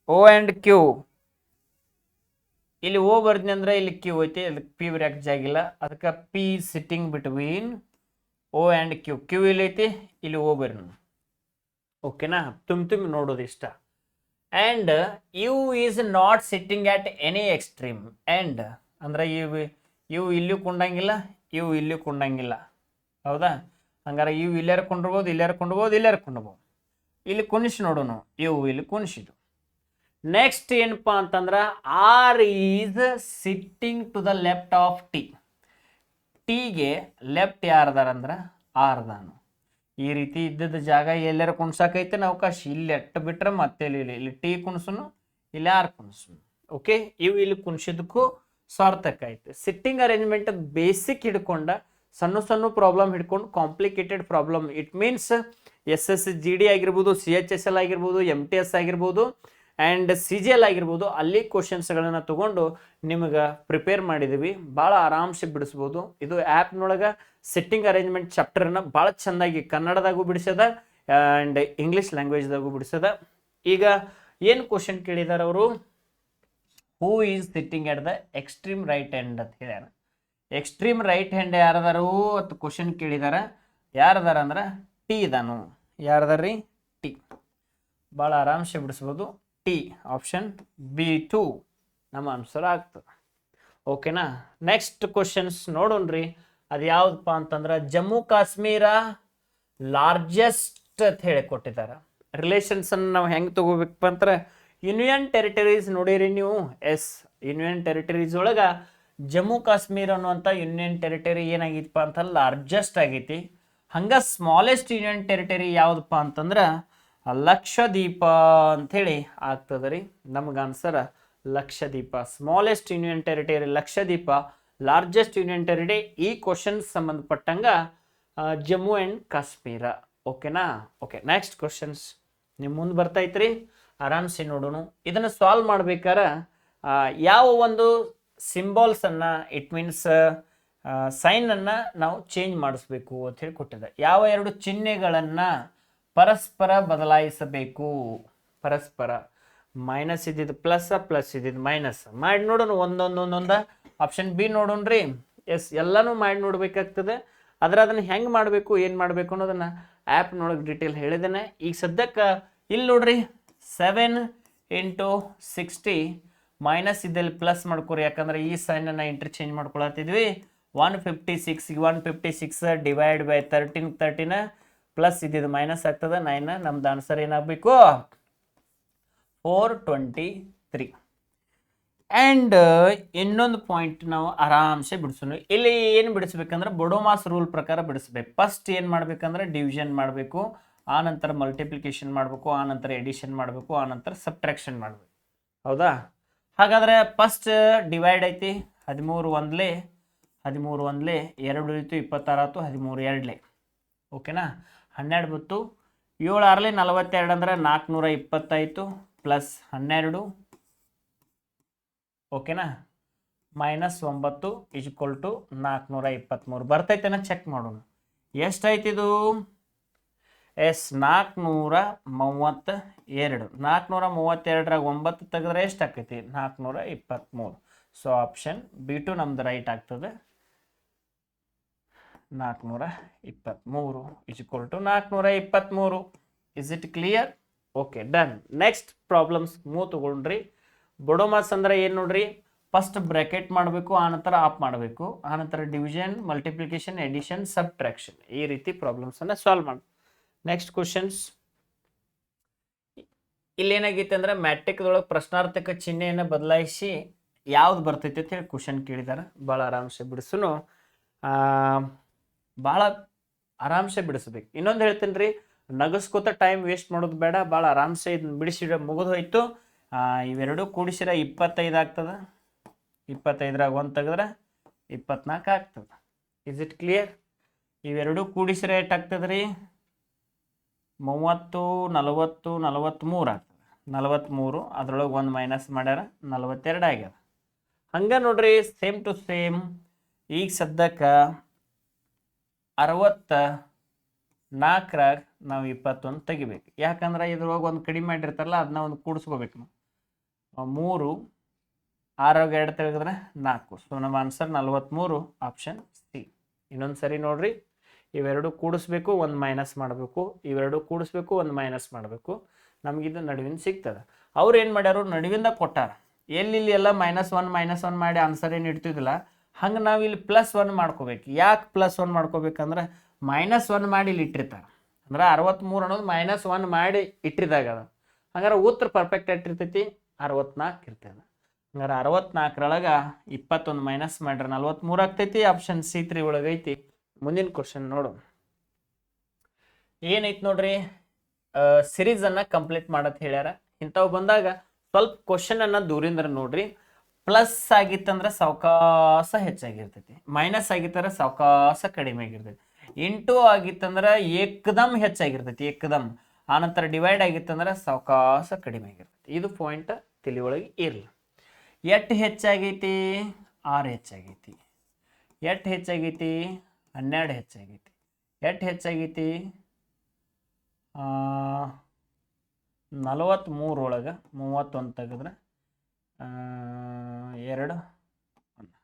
ಓ ಆ್ಯಂಡ್ ಕ್ಯೂ. ಇಲ್ಲಿ ಓ ಬರ್ದಿನಿ ಅಂದ್ರೆ ಇಲ್ಲಿ ಕ್ಯೂ ಐತಿ, ಅದಕ್ಕೆ ಪಿ ಬರೆಯಕ್ಕೆ ಜಾಗಿಲ್ಲ. ಅದಕ್ಕೆ P sitting between O and Q. Q ಇಲ್ಲಿ ಐತಿ, ಇಲ್ಲಿ ಓ ಬರೀನು. ಓಕೆನಾ? ತುಂಬಿ ನೋಡೋದು ಇಷ್ಟ. And U is not sitting at any extreme. And ಅಂದ್ರೆ ಇವು ಇಲ್ಲೂ ಕುಂಡಂಗಿಲ್ಲ, ಇವು ಇಲ್ಲೂ ಕುಂಡಂಗಿಲ್ಲ. ಹೌದಾ? ಹಂಗಾರೆ ಇವು ಇಲ್ಲಾರ ಕೊಂಡಿರ್ಬೋದು, ಇಲ್ಲಾರ ಕೊಂಡಿರ್ಬೋದು, ಇಲ್ಲಾರ ಕೊಂಡಿರ್ಬೋದು. ಇಲ್ಲಿ ಕುಣಿಸಿ ನೋಡೋಣ, ಇವು ಇಲ್ಲಿ ಕುಣಿಸಿದ್ದು. ನೆಕ್ಸ್ಟ್ ಏನಪ್ಪ ಅಂತಂದ್ರೆ R is sitting to the left of T. ಟಿಗೆ ಲೆಫ್ಟ್ ಯಾರದಾರ ಅಂದ್ರೆ ಆರ್ದಾನು. ಈ ರೀತಿ ಇದ್ದದ ಜಾಗ ಎಲ್ಲಾರ ಕುಣ್ಸಾಕೈತೆ ಅವಕಾಶ. ಇಲ್ಲಿ ಎಟ್ಟು ಬಿಟ್ರೆ ಮತ್ತೆ ಇಲ್ಲಿ ಟಿ ಕುಣಿಸೋನು, ಇಲ್ಲಿ ಆರ್ ಕುಣಿಸೋನು. ಓಕೆ, ಇವು ಇಲ್ಲಿ ಕುಣಿಸಿದಕ್ಕೂ ಸಾರ್ಥಕ ಐತೆ. ಸಿಟ್ಟಿಂಗ್ ಅರೇಂಜ್ಮೆಂಟ್ ಬೇಸಿಕ್ ಹಿಡ್ಕೊಂಡ ಸಣ್ಣ ಸಣ್ಣ ಪ್ರಾಬ್ಲಮ್ ಹಿಡ್ಕೊಂಡು complicated problem, it means SSGD ಆಗಿರ್ಬೋದು, CHSL ಆಗಿರ್ಬೋದು, MTS ಆಗಿರ್ಬೋದು ಆ್ಯಂಡ್ CGL ಆಗಿರ್ಬೋದು, ಅಲ್ಲಿ ಕ್ವಶನ್ಸ್ಗಳನ್ನು ತಗೊಂಡು ನಿಮಗೆ ಪ್ರಿಪೇರ್ ಮಾಡಿದ್ದೀವಿ. ಭಾಳ ಆರಾಮ್ಸೆ ಬಿಡಿಸ್ಬೋದು. ಇದು ಆ್ಯಪ್ನೊಳಗೆ ಸಿಟ್ಟಿಂಗ್ ಅರೇಂಜ್ಮೆಂಟ್ ಚಾಪ್ಟರ್ನ ಭಾಳ ಚೆಂದಾಗಿ ಕನ್ನಡದಾಗೂ ಬಿಡಿಸದ ಆ್ಯಂಡ್ ಇಂಗ್ಲೀಷ್ ಲ್ಯಾಂಗ್ವೇಜ್ದಾಗೂ ಬಿಡಿಸದ. ಈಗ ಏನು ಕ್ವಶನ್ ಕೇಳಿದಾರೆ ಅವರು, who is sitting at the extreme right hand ಅಂತ ಹೇಳ್ಯಾರ. ಎಕ್ಸ್ಟ್ರೀಮ್ ರೈಟ್ ಹ್ಯಾಂಡ್ ಯಾರದಾರು ಅಂತ ಕ್ವಶನ್ ಕೇಳಿದಾರ. ಯಾರದಾರ ಅಂದ್ರೆ ಟಿ ಇದಾನು. ಯಾರದಾರ್ರಿ? ಟಿ. ಭಾಳ ಆರಾಮ್ಸೆ ಬಿಡಿಸ್ಬೋದು. ಟಿ. ಆಪ್ಷನ್ B2 ನಮ್ಮ ಆನ್ಸರ್ ಆಗ್ತದೆ. ಓಕೆನಾ? ನೆಕ್ಸ್ಟ್ ಕ್ವಶನ್ಸ್ ನೋಡೋಣ್ರಿ. ಅದು ಯಾವುದಪ್ಪ ಅಂತಂದ್ರೆ ಜಮ್ಮು ಕಾಶ್ಮೀರ ಲಾರ್ಜೆಸ್ಟ್ ಅಂತ ಹೇಳಿ ಕೊಟ್ಟಿದ್ದಾರೆ. ರಿಲೇಷನ್ಸನ್ನು ನಾವು ಹೆಂಗೆ ತಗೋಬೇಕಪ್ಪ ಅಂದ್ರೆ ಯೂನಿಯನ್ ಟೆರಿಟರೀಸ್ ನೋಡಿರಿ ನೀವು. ಎಸ್, ಯೂನಿಯನ್ ಟೆರಿಟರೀಸ್ ಒಳಗೆ ಜಮ್ಮು ಕಾಶ್ಮೀರ ಅನ್ನುವಂಥ ಯೂನಿಯನ್ ಟೆರಿಟರಿ ಏನಾಗಿತ್ತಪ್ಪ ಅಂತ ಲಾರ್ಜೆಸ್ಟ್ ಆಗೈತಿ. ಹಂಗೆ ಸ್ಮಾಲೆಸ್ಟ್ ಯೂನಿಯನ್ ಟೆರಿಟರಿ ಯಾವುದಪ್ಪ ಅಂತಂದ್ರೆ ಲಕ್ಷದ್ವೀಪ ಅಂಥೇಳಿ ಆಗ್ತದೆ ರೀ. ನಮ್ಗೆ answer Lakshadweep. Smallest union territory Lakshadweep, largest union territory ಈ ಕ್ವಶನ್ ಸಂಬಂಧಪಟ್ಟಂಗೆ ಜಮ್ಮು ಆ್ಯಂಡ್ ಕಾಶ್ಮೀರ. ಓಕೆನಾ? ಓಕೆ, ನೆಕ್ಸ್ಟ್ ಕ್ವಶನ್ಸ್ ನಿಮ್ಮ ಮುಂದೆ ಬರ್ತೈತ್ರಿ. ಆರಾಮ್ಸೆ ನೋಡೋಣ. ಇದನ್ನು ಸಾಲ್ವ್ ಮಾಡ್ಬೇಕಾರೆ ಯಾವ ಒಂದು ಸಿಂಬಾಲ್ಸನ್ನು, ಇಟ್ ಮೀನ್ಸ್ ಸೈನನ್ನು ನಾವು ಚೇಂಜ್ ಮಾಡಿಸ್ಬೇಕು ಅಂತ ಹೇಳಿ ಕೊಟ್ಟಿದೆ. ಯಾವ ಎರಡು ಚಿಹ್ನೆಗಳನ್ನು ಪರಸ್ಪರ ಬದಲಾಯಿಸಬೇಕು? ಪರಸ್ಪರ ಮೈನಸ್ ಇದ್ದಿದ್ದು ಪ್ಲಸ್, ಪ್ಲಸ್ ಇದ್ದಿದ್ದು ಮೈನಸ್ ಮಾಡಿ ನೋಡೋಣ. ಒಂದೊಂದೊಂದೊಂದ ಆಪ್ಷನ್ ಬಿ ನೋಡೋಣ್ರಿ. ಎಸ್ ಎಲ್ಲನೂ ಮಾಡಿ ನೋಡ್ಬೇಕಾಗ್ತದೆ. ಆದ್ರೆ ಅದನ್ನ ಹೆಂಗೆ ಮಾಡಬೇಕು ಏನು ಮಾಡಬೇಕು ಅನ್ನೋದನ್ನ ಆ್ಯಪ್ನೊಳಗೆ ಡೀಟೇಲ್ ಹೇಳಿದ್ದೇನೆ. ಈಗ ಸದ್ಯಕ್ಕೆ ಇಲ್ಲಿ ನೋಡ್ರಿ 7 × 60 ಮೈನಸ್ ಇದ್ದಲ್ಲಿ ಪ್ಲಸ್ ಮಾಡ್ಕೊರಿ, ಯಾಕಂದ್ರೆ ಈ ಸೈನನ್ನು ಇಂಟರ್ಚೇಂಜ್ ಮಾಡ್ಕೊಳತ್ತಿದ್ವಿ. 156 156 ಡಿವೈಡ್ ಬೈ 13 13 ಪ್ಲಸ್ ಇದ್ದಿದ್ದು ಮೈನಸ್ ಆಗ್ತದೆ 9. ನಮ್ದು ಆನ್ಸರ್ ಏನಾಗಬೇಕು 423. ಆ್ಯಂಡ್ ಇನ್ನೊಂದು ಪಾಯಿಂಟ್ ನಾವು ಆರಾಮ್ಸೆ ಬಿಡಿಸೋಣ. ಇಲ್ಲಿ ಏನು ಬಿಡಿಸ್ಬೇಕಂದ್ರೆ ಬೊಡೋಮಾಸ್ ರೂಲ್ ಪ್ರಕಾರ ಬಿಡಿಸ್ಬೇಕು. ಫಸ್ಟ್ ಏನು ಮಾಡ್ಬೇಕಂದ್ರೆ ಡಿವಿಷನ್ ಮಾಡಬೇಕು, ಆನಂತರ ಮಲ್ಟಿಪ್ಲಿಕೇಶನ್ ಮಾಡಬೇಕು, ಆನಂತರ ಎಡಿಷನ್ ಮಾಡಬೇಕು, ಆನಂತರ ಸಬ್ಟ್ರಾಕ್ಷನ್ ಮಾಡಬೇಕು. ಹೌದಾ? ಹಾಗಾದರೆ ಫಸ್ಟ್ ಡಿವೈಡ್ ಐತಿ 13 1 13 1 2 ಉಳಿತು 26 ಆಯ್ತು 13 2 ಓಕೆನಾ. 12 ಬಂತು 7 6 42 ಅಂದರೆ 420 ಆಯಿತು ಪ್ಲಸ್ 12 ಓಕೆನಾ ಮೈನಸ್ 9 ಈಕ್ವಲ್ ಟು 423 ಬರ್ತೈತೆನ ಚೆಕ್ ಮಾಡೋಣ. ಎಷ್ಟಾಯ್ತಿದು? ಎಸ್ 432. 432 9 ತೆಗೆದ್ರೆ ಎಷ್ಟು ಆಕೈತಿ 423. ಸೊ ಆಪ್ಷನ್ B2 ನಮ್ದು ರೈಟ್ ಆಗ್ತದೆ. 423 equal to 423. Is it clear? Okay done. Next problems move ತಗೊಂಡ್ರಿ. ಬೊಡೋಮಾಸ್ ಅಂದ್ರೆ ಏನು ನೋಡ್ರಿ, ಫಸ್ಟ್ ಬ್ರ್ಯಾಕೆಟ್ ಮಾಡಬೇಕು, ಆನಂತರ ಆಫ್ ಮಾಡಬೇಕು, ಆನಂತರ ಡಿವಿಷನ್ ಮಲ್ಟಿಪ್ಲಿಕೇಶನ್ ಎಡಿಷನ್ ಸಬ್ಟ್ರಾಕ್ಷನ್, ಈ ರೀತಿ ಪ್ರಾಬ್ಲಮ್ಸ್ ಅನ್ನ ಸಾಲ್ವ್ ಮಾಡಿ. Next questions. ಇಲ್ಲೇನಾಗೈತೆ ಅಂದ್ರೆ ಮ್ಯಾಟ್ರಿಕ್ದೊಳಗೆ ಪ್ರಶ್ನಾರ್ಥಕ ಚಿಹ್ನೆಯನ್ನು ಬದಲಾಯಿಸಿ ಯಾವ್ದು ಬರ್ತೈತೆ ಅಂತ ಹೇಳಿ ಕ್ವಶನ್ ಕೇಳಿದಾರೆ. ಭಾಳ ಆರಾಮ್ಸೆ ಬಿಡಿಸುನು, ಭಾಳ ಆರಾಮ್ಸೆ ಬಿಡಿಸ್ಬೇಕು. ಇನ್ನೊಂದು ಹೇಳ್ತೀನಿ ರೀ, ನಗಸ್ಕೋತ ಟೈಮ್ ವೇಸ್ಟ್ ಮಾಡೋದು ಬೇಡ, ಭಾಳ ಆರಾಮ್ಸೆ ಇದನ್ನ ಬಿಡಿಸಿದ್ರೆ ಮುಗಿದು ಹೋಯ್ತು. ಇವೆರಡು ಕೂಡಿಸಿರ 25 ಆಗ್ತದೆ. 25ರಾಗ 1 ತೆಗೆದ್ರೆ 24 ಆಗ್ತದೆ. Is it clear? ಇವೆರಡು ಕೂಡಿಸಿರ ಎಷ್ಟು ಆಗ್ತದೆ ರೀ 30 40 43 ಆಗ್ತದೆ. 43 ಅದ್ರೊಳಗೆ 1 ಮೈನಸ್ ಮಾಡ್ಯಾರ 42 ಆಗ್ಯದ. ಹಂಗೆ ನೋಡ್ರಿ ಸೇಮ್ ಟು ಸೇಮ್. ಈಗ ಸದ್ಯಕ್ಕೆ 64ರಾಗ ನಾವು 21 ತೆಗಿಬೇಕು. ಯಾಕಂದ್ರೆ ಇದ್ರೊಳಗೆ ಒಂದು ಕಡಿಮೆ ಮಾಡಿರ್ತಾರಲ್ಲ ಅದನ್ನ ಒಂದು ಕೂಡಿಸ್ಕೋಬೇಕು ನಾವು. 3 6ರಾಗ 2 ತೆಗೆದ್ರೆ 4. ಸೊ ನಮ್ಮ ಆನ್ಸರ್ 43 ಆಪ್ಷನ್ ಸಿ. ಇನ್ನೊಂದು ಸರಿ ನೋಡ್ರಿ, ಇವೆರಡು ಕೂಡಿಸ್ಬೇಕು 1 ಮೈನಸ್ ಮಾಡಬೇಕು, ಇವೆರಡು ಕೂಡಿಸ್ಬೇಕು 1 ಮೈನಸ್ ಮಾಡಬೇಕು, ನಮಗಿದು ನಡುವಿನ ಸಿಗ್ತದೆ. ಅವ್ರು ಏನು ಮಾಡ್ಯಾರು ನಡುವಿಂದ ಕೊಟ್ಟಾರ. ಎಲ್ಲಿ ಎಲ್ಲ -1 ಮಾಡಿ ಆನ್ಸರ್ ಏನು ಇಡ್ತಿದ್ದಿಲ್ಲ, ಹಂಗೆ ನಾವು ಇಲ್ಲಿ +1 ಮಾಡ್ಕೋಬೇಕು. ಯಾಕೆ +1 ಮಾಡ್ಕೋಬೇಕಂದ್ರೆ -1 ಮಾಡಿ ಇಲ್ಲಿ ಇಟ್ಟಿರ್ತಾರೆ. ಅಂದ್ರೆ 63 ಅನ್ನೋದು -1 ಮಾಡಿ ಇಟ್ಟಿದಾಗ ಅದ. ಹಂಗಾರೆ ಉತ್ತರ ಪರ್ಫೆಕ್ಟ್ ಇಟ್ಟಿರ್ತೈತಿ 64 ಇರ್ತದೆ. ಹಂಗಾರೆ 64ರೊಳಗೆ 21 ಮೈನಸ್ ಮಾಡ್ರೆ 43 ಆಗ್ತೈತಿ. Option C3 ಒಳಗೈತಿ. ಮುಂದಿನ ಕ್ವಶನ್ ನೋಡು. ಏನೈತಿ ನೋಡ್ರಿ, ಸಿರೀಸನ್ನು ಕಂಪ್ಲೀಟ್ ಮಾಡತ್ ಹೇಳ್ಯಾರ. ಇಂಥವು ಬಂದಾಗ ಸ್ವಲ್ಪ ಕ್ವಶನ್ ಅನ್ನ ದೂರಿಂದ ನೋಡ್ರಿ. ಪ್ಲಸ್ ಆಗಿತ್ತಂದ್ರೆ ಸಾವಕಾಶ ಹೆಚ್ಚಾಗಿರ್ತೈತಿ, ಮೈನಸ್ ಆಗಿತ್ತಂದ್ರೆ ಸಾವಕಾಶ ಕಡಿಮೆ ಆಗಿರ್ತೈತಿ, ಇಂಟು ಆಗಿತ್ತಂದ್ರೆ ಏಕದಮ್ ಹೆಚ್ಚಾಗಿರ್ತೈತಿ ಏಕದಮ್. ಆನಂತರ ಡಿವೈಡ್ ಆಗಿತ್ತಂದ್ರೆ ಸಾವಕಾಶ ಕಡಿಮೆ ಆಗಿರ್ತೈತಿ. ಇದು ಪಾಯಿಂಟ್ ತಿಳಿಯೊಳಗೆ ಇರಲಿ. ಎಷ್ಟು ಹೆಚ್ಚಾಗೈತಿ? 6 ಹೆಚ್ಚಾಗೈತಿ. ಎಷ್ಟು ಹೆಚ್ಚಾಗೈತಿ? 12 ಹೆಚ್ಚಾಗೈತಿ. ಎಷ್ಟು ಹೆಚ್ಚಾಗೈತಿ? 43 ಒಳಗೆ 31 ತೆಗೆದ್ರೆ 2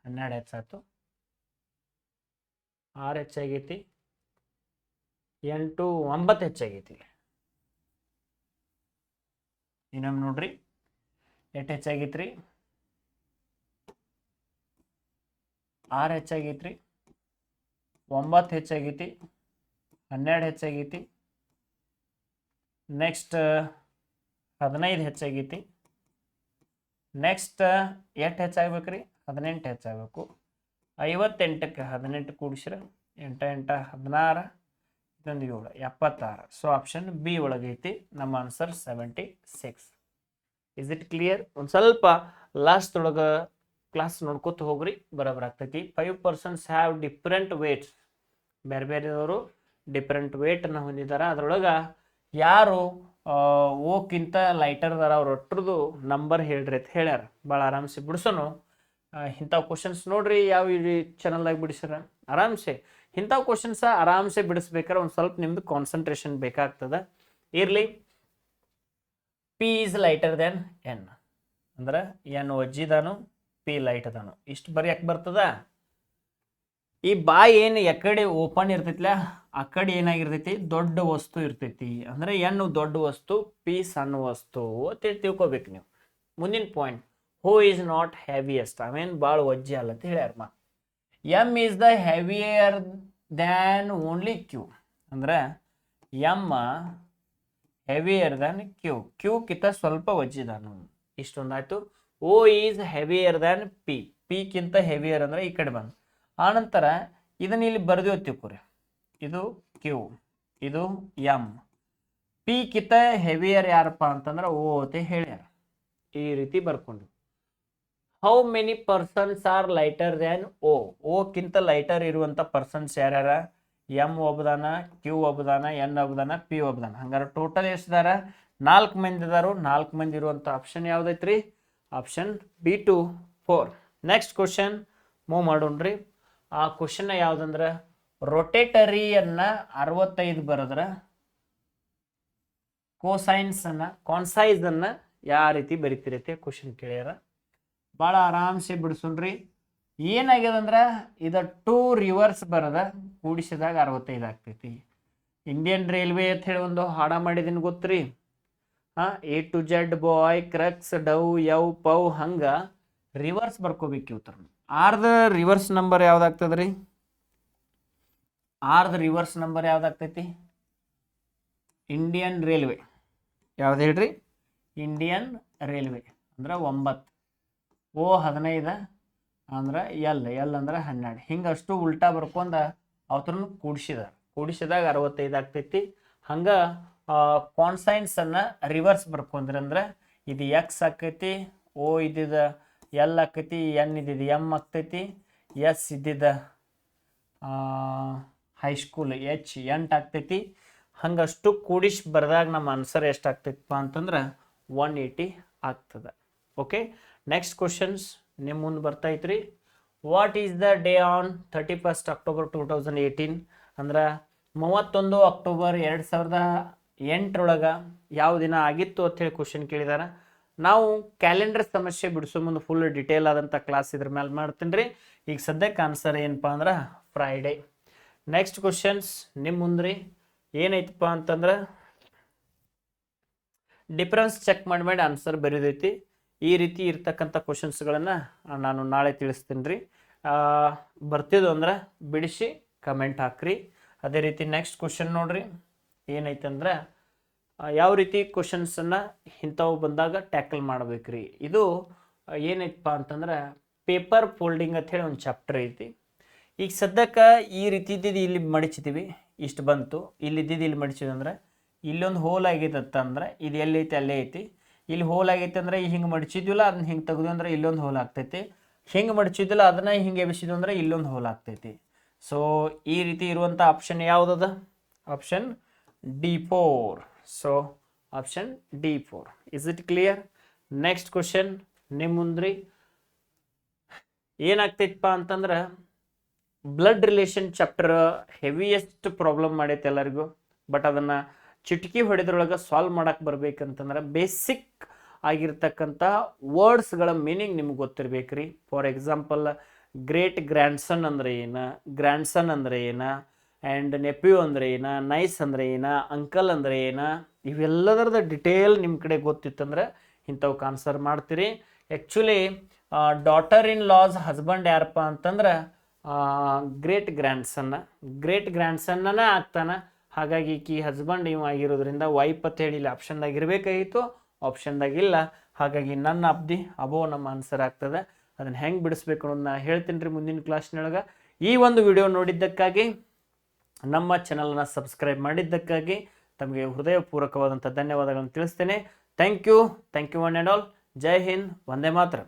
12 ಹೆಚ್ಚಾಯ್ತು. 6 ಹೆಚ್ಚಾಗೈತಿ, 8 9 ಹೆಚ್ಚಾಗೈತಿ. ಇನ್ನೊಮ್ಮೆ ನೋಡ್ರಿ, ಎಷ್ಟು ಹೆಚ್ಚಾಗೈತ್ರಿ? 6 ಹೆಚ್ಚಾಗೈತ್ರಿ, 9 ಹೆಚ್ಚಾಗೈತಿ, 12 ಹೆಚ್ಚಾಗೈತಿ, ನೆಕ್ಸ್ಟ್ 15 ಹೆಚ್ಚಾಗೈತಿ, ನೆಕ್ಸ್ಟ್ ಎಷ್ಟು ಹೆಚ್ಚಾಗ್ಬೇಕ್ರಿ? 18 ಹೆಚ್ಚಾಗಬೇಕು. 58ಕ್ಕೆ 18 ಕೂಡಿಸ್ರೆ 8 8 16, ಇದೊಂದು 7 76. ಸೊ ಆಪ್ಷನ್ ಬಿ ಒಳಗೈತಿ. ನಮ್ಮ ಆನ್ಸರ್ 76. Is it clear? ಒಂದು ಸ್ವಲ್ಪ ಲಾಸ್ಟ್ ಒಳಗೆ ಕ್ಲಾಸ್ ನೋಡ್ಕೊತ ಹೋಗ್ರಿ, ಬರೋಬ್ಬರ ಆಗ್ತೈತಿ. 5 ಪರ್ಸನ್ಸ್ ಹ್ಯಾವ್ ಡಿಫ್ರೆಂಟ್ ವೇಟ್ಸ್. ಬೇರೆ ಬೇರೆಯವರು ಡಿಫ್ರೆಂಟ್ ವೇಟನ್ನು ಹೊಂದಿದ್ದಾರೆ. ಅದರೊಳಗೆ ಯಾರು ಓಕ್ಕಿಂತ ಲೈಟರ್ ಅದಾರ ಅವ್ರ ಒಟ್ಟರದು ನಂಬರ್ ಹೇಳ್ರಿ ಅಂತ ಹೇಳ್ಯಾರ. ಭಾಳ ಆರಾಮ್ಸೆ ಬಿಡಿಸೋನು. ಇಂಥವು ಕ್ವಶನ್ಸ್ ನೋಡ್ರಿ, ಯಾವ ಚಾನಲ್ದಾಗ ಬಿಡಿಸ್ಯಾರ. ಆರಾಮ್ಸೆ ಇಂಥವು ಕ್ವಶನ್ಸ ಆರಾಮ್ಸೆ ಬಿಡಿಸ್ಬೇಕಾದ್ರೆ ಒಂದು ಸ್ವಲ್ಪ ನಿಮ್ದು ಕಾನ್ಸಂಟ್ರೇಷನ್ ಬೇಕಾಗ್ತದೆ. ಇರಲಿ. P is lighter then N ಅಂದ್ರೆ ಎನ್ ಒಜ್ಜಿದಾನು, ಪಿ ಲೈಟ್ ಅದಾನು, ಇಷ್ಟು ಬರೆಯಕ್ಕೆ ಬರ್ತದ. ಈ ಬಾಯಿ ಏನು ಎಕಡೆ ಓಪನ್ ಇರ್ತೈತಿಲ್ಲ ಆ ಕಡೆ ಏನಾಗಿರ್ತೈತಿ ದೊಡ್ಡ ವಸ್ತು ಇರ್ತೈತಿ ಅಂದ್ರೆ ಎನ್ ದೊಡ್ಡ ವಸ್ತು ಪಿ ಸಣ್ಣ ವಸ್ತು ಅಂತ ತಿಳ್ಕೊಬೇಕು ನೀವು. ಮುಂದಿನ point, who is not heaviest, ಅವೇನು ಭಾಳ ವಜ್ಜೆ ಅಲ್ಲ ಅಂತ ಹೇಳ್ಯಾರ. M is the heavier than only Q, ಅಂದ್ರೆ ಎಮ್ ಹೆವಿಯರ್ ದ್ಯಾನ್ ಕ್ಯೂ, ಕ್ಯೂಕ್ಕಿಂತ ಸ್ವಲ್ಪ ವಜ್ಜಿದಾನು. ಇಷ್ಟೊಂದಾಯ್ತು. O is heavier than P, ಪಿಕ್ಕಿಂತ ಹೆವಿಯರ್ ಅಂದ್ರೆ ಈ ಕಡೆ ಬಂದು. ಆನಂತರ ಇದನ್ನ ಇಲ್ಲಿ ಬರೆದು ತಿಳ್ಕೊರಿ, ಇದು ಕ್ಯೂ, ಇದು ಎಮ್, ಪಿಕ್ಕಿಂತ ಹೆವಿಯರ್ ಯಾರಪ್ಪ ಅಂತಂದ್ರೆ ಓ ಅಂತ ಹೇಳ್ಯಾರ. ಈ ರೀತಿ ಬರ್ಕೊಂಡು how many persons are lighter than O, ಓಕ್ಕಿಂತ ಲೈಟರ್ ಇರುವಂಥ ಪರ್ಸನ್ಸ್ ಯಾರ್ಯಾರ, ಎಮ್ ಒಬ್ಬದಾನ, ಕ್ಯೂ ಒಬ್ಬದಾನ, ಎನ್ ಒಬ್ಬದಾನ, ಪಿ ಒಬ್ಬದಾನ. ಹಂಗಾರೆ ಟೋಟಲ್ ಎಷ್ಟಿದಾರ, 4 ಮಂದಿ ಇದಾರು. 4 ಮಂದಿ ಇರುವಂಥ ಆಪ್ಷನ್ ಯಾವ್ದೈತ್ರಿ, option B2 4. Next question move ಮಾಡೋಣ್ರಿ. ಆ ಕ್ವಶನ್ ಯಾವ್ದಂದ್ರೆ ರೊಟೇಟರಿಯನ್ನ 65 ಬರೆದ್ರ ಕಾನ್ಸೈಸ್ ಅನ್ನ ಯಾವ ರೀತಿ ಬರಿತಿರತ್ತೆ ಕ್ವಶನ್ ಕೇಳ್ಯಾರ. ಭಾಳ ಆರಾಮ್ಸೆ ಬಿಡಿಸೋಣ್ರಿ. ಏನಾಗ್ಯದಂದ್ರೆ ಇದು 2 ರಿವರ್ಸ್ ಬರದ ಕೂಡಿಸಿದಾಗ 65 ಆಗ್ತೈತಿ. ಇಂಡಿಯನ್ ರೈಲ್ವೆ ಅಂತ ಹೇಳಿ ಒಂದು ಹಾಡ ಮಾಡಿದೀನಿ ಗೊತ್ತ್ರಿ, A to Z ಬಾಯ್ ಕ್ರಕ್ಸ್ ಡೌ ಯವ್ ಪೌ, ಹಂಗ ರಿವರ್ಸ್ ಬರ್ಕೋಬೇಕು ಉತ್ತರ. ಆರ್ದ ರಿವರ್ಸ್ ನಂಬರ್ ಯಾವ್ದಾಗ್ತದ್ರಿ, ಆರ್ದ ರಿವರ್ಸ್ ನಂಬರ್ ಯಾವ್ದಾಗ್ತೈತಿ, ಇಂಡಿಯನ್ ರೈಲ್ವೆ. ಯಾವ್ದು ಹೇಳ್ರಿ, ಇಂಡಿಯನ್ ರೈಲ್ವೆ ಅಂದ್ರೆ 9, ಓ 15 ಅಂದ್ರೆ ಎಲ್ ಅಂದ್ರೆ 12. ಹಿಂಗಷ್ಟು ಉಲ್ಟಾ ಬರ್ಕೊಂಡ ಅವತ್ರನ್ನು ಕೂಡಿಸಿದಾಗ 65 ಆಗ್ತೈತಿ. ಹಂಗ ಕಾನ್ಸೈನ್ಸ್ ಅನ್ನ ರಿವರ್ಸ್ ಬರ್ಕೊಂಡ್ರಿ ಅಂದ್ರೆ ಇದು ಎಕ್ಸ್ ಆಕೈತಿ, ಓ ಇದ್ದಿದ ಎಲ್ ಆಕೈತಿ, ಎನ್ ಇದ್ದಿದ್ದು ಎಮ್ ಆಗ್ತೈತಿ, ಎಸ್ ಇದ್ದಿದ್ದ ಹೈಸ್ಕೂಲ್ ಎಚ್ 8 ಆಗ್ತೈತಿ. ಹಂಗಷ್ಟು ಕೂಡಿಸಿ ಬರ್ದಾಗ ನಮ್ಮ ಆನ್ಸರ್ ಎಷ್ಟಾಗ್ತೈತಪ್ಪ ಅಂತಂದ್ರೆ 180 ಆಗ್ತದೆ. ಓಕೆ, ನೆಕ್ಸ್ಟ್ ಕ್ವಶನ್ಸ್ ನಿಮ್ಮ ಮುಂದೆ ಬರ್ತೈತ್ರಿ. What is the day on 31 October 2018, ಅಂದ್ರೆ 31 ಅಕ್ಟೋಬರ್ 2008 ಯಾವ ದಿನ ಆಗಿತ್ತು ಅಂತ ಹೇಳಿ ಕ್ವಶನ್ ಕೇಳಿದಾರ. ನಾವು ಕ್ಯಾಲೆಂಡರ್ ಸಮಸ್ಯೆ ಬಿಡಿಸೋ ಮುಂದೆ ಫುಲ್ ಡಿಟೇಲ್ ಆದಂಥ ಕ್ಲಾಸ್ ಇದ್ರ ಮೇಲೆ ಮಾಡ್ತೀನಿ ರೀ. ಈಗ ಸದ್ಯಕ್ಕೆ ಆನ್ಸರ್ ಏನಪ್ಪ ಅಂದ್ರೆ ಫ್ರೈಡೇ. ನೆಕ್ಸ್ಟ್ ಕ್ವಶನ್ಸ್ ನಿಮ್ಮ ಮುಂದ್ರಿ ಏನೈತಪ್ಪ ಅಂತಂದ್ರೆ ಡಿಫ್ರೆನ್ಸ್ ಚೆಕ್ ಮಾಡಿ ಆನ್ಸರ್ ಬರೀದೈತಿ. ಈ ರೀತಿ ಇರ್ತಕ್ಕಂಥ ಕ್ವಶನ್ಸ್ಗಳನ್ನು ನಾನು ನಾಳೆ ತಿಳಿಸ್ತೀನಿ ರೀ. ಬರ್ತಿದ್ದು ಅಂದ್ರೆ ಬಿಡಿಸಿ ಕಮೆಂಟ್ ಹಾಕ್ರಿ. ಅದೇ ರೀತಿ ನೆಕ್ಸ್ಟ್ ಕ್ವಶನ್ ನೋಡ್ರಿ ಏನೈತಂದ್ರೆ ಯಾವ ರೀತಿ ಕ್ವಶನ್ಸನ್ನು ಇಂಥವು ಬಂದಾಗ ಟ್ಯಾಕಲ್ ಮಾಡ್ಬೇಕ್ರಿ. ಇದು ಏನೈತಪ್ಪ ಅಂತಂದ್ರೆ ಪೇಪರ್ ಫೋಲ್ಡಿಂಗ್ ಅಂತ ಹೇಳಿ ಒಂದು ಚಾಪ್ಟರ್ ಐತಿ. ಈಗ ಸದ್ಯಕ್ಕೆ ಈ ರೀತಿ ಇದ್ದಿದ್ದು ಇಲ್ಲಿ ಮಡಿಚಿದ್ದೀವಿ, ಇಷ್ಟು ಬಂತು. ಇಲ್ಲಿದ್ದಿದ್ದು ಇಲ್ಲಿ ಮಡಿಚಿದ್ವಿ ಅಂದ್ರೆ ಇಲ್ಲೊಂದು ಹೋಲ್ ಆಗೈತತ್ತ ಅಂದ್ರೆ ಇದು ಎಲ್ಲೈತಿ ಅಲ್ಲೇ ಐತಿ. ಇಲ್ಲಿ ಹೋಲ್ ಆಗೈತೆ ಅಂದ್ರೆ ಹಿಂಗೆ ಮಡಿಚಿದ್ವಿಲ್ಲ ಅದನ್ನ ಹಿಂಗೆ ತೆಗೆದು ಅಂದ್ರೆ ಇಲ್ಲೊಂದು ಹೋಲ್ ಆಗ್ತೈತಿ. ಹಿಂಗೆ ಮಡಿಚಿದ್ವಿಲ್ಲ ಅದನ್ನ ಹಿಂಗೆ ಎಬಿಸಿದ್ವಿ ಅಂದ್ರೆ ಇಲ್ಲೊಂದು ಹೋಲ್ ಆಗ್ತೈತಿ. ಸೊ ಈ ರೀತಿ ಇರುವಂಥ ಆಪ್ಷನ್ ಯಾವುದದ, option D4. So option D4. Is it clear? Next question ನಿಮ್ಮ ಮುಂದ್ರಿ ಏನಾಗ್ತೈತಪ್ಪ ಅಂತಂದ್ರೆ blood relation chapter heaviest problem ಮಾಡೈತೆ ಎಲ್ಲರಿಗೂ. ಬಟ್ ಅದನ್ನು ಚಿಟಕಿ ಹೊಡೆದ್ರೊಳಗೆ ಸಾಲ್ವ್ ಮಾಡಕ್ಕೆ ಬರ್ಬೇಕಂತಂದ್ರೆ ಬೇಸಿಕ್ ಆಗಿರ್ತಕ್ಕಂಥ ವರ್ಡ್ಸ್ಗಳ ಮೀನಿಂಗ್ ನಿಮ್ಗೆ ಗೊತ್ತಿರ್ಬೇಕ್ರಿ. ಫಾರ್ ಎಕ್ಸಾಂಪಲ್ ಗ್ರೇಟ್ ಗ್ರ್ಯಾಂಡ್ಸನ್ ಅಂದ್ರೆ ಏನು, ಗ್ರ್ಯಾಂಡ್ಸನ್ ಅಂದ್ರೆ ಏನು, ಆ್ಯಂಡ್ ನೆಪ್ಯೂ ಅಂದ್ರೆ ಏನು, ನೈಸ್ ಅಂದ್ರೆ ಏನು, ಅಂಕಲ್ ಅಂದ್ರೆ ಏನು, ಇವೆಲ್ಲದರದ ಡಿಟೇಲ್ ನಿಮ್ಮ ಕಡೆ ಗೊತ್ತಿತ್ತಂದ್ರೆ ಇಂಥವಕ್ಕೆ ಆನ್ಸರ್ ಮಾಡ್ತೀರಿ. Actually daughter in loss husband ಯಾರಪ್ಪ ಅಂತಂದ್ರೆ ಗ್ರೇಟ್ ಗ್ರ್ಯಾಂಡ್ಸನ್ನ ಆಗ್ತಾನೆ. ಹಾಗಾಗಿ ಕಿ ಹಸ್ಬೆಂಡ್ ಇವ್ ಆಗಿರೋದ್ರಿಂದ ವೈಫ್ ಅಂತ ಹೇಳಿ ಇಲ್ಲಿ ಆಪ್ಷನ್ದಾಗ ಇರಬೇಕಾಗಿತ್ತು, ಆಪ್ಷನ್ದಾಗಿಲ್ಲ. ಹಾಗಾಗಿ ನನ್ನ ಅಬೋ ನಮ್ಮ ಆನ್ಸರ್ ಆಗ್ತದೆ. ಅದನ್ನು ಹೆಂಗೆ ಬಿಡಿಸ್ಬೇಕು ಅನ್ನೋದನ್ನ ಹೇಳ್ತೀನಿ ರೀ ಮುಂದಿನ ಕ್ಲಾಸ್ನೊಳಗೆ. ಈ ಒಂದು ವಿಡಿಯೋ ನೋಡಿದ್ದಕ್ಕಾಗಿ, ನಮ್ಮ ಚಾನಲ್ನ ಸಬ್ಸ್ಕ್ರೈಬ್ ಮಾಡಿದ್ದಕ್ಕಾಗಿ ತಮಗೆ ಹೃದಯಪೂರ್ವಕವಾದಂಥ ಧನ್ಯವಾದಗಳನ್ನು ತಿಳಿಸ್ತೇನೆ. Thank you one and all. ಜೈ ಹಿಂದ್, ವಂದೇ ಮಾತರಂ.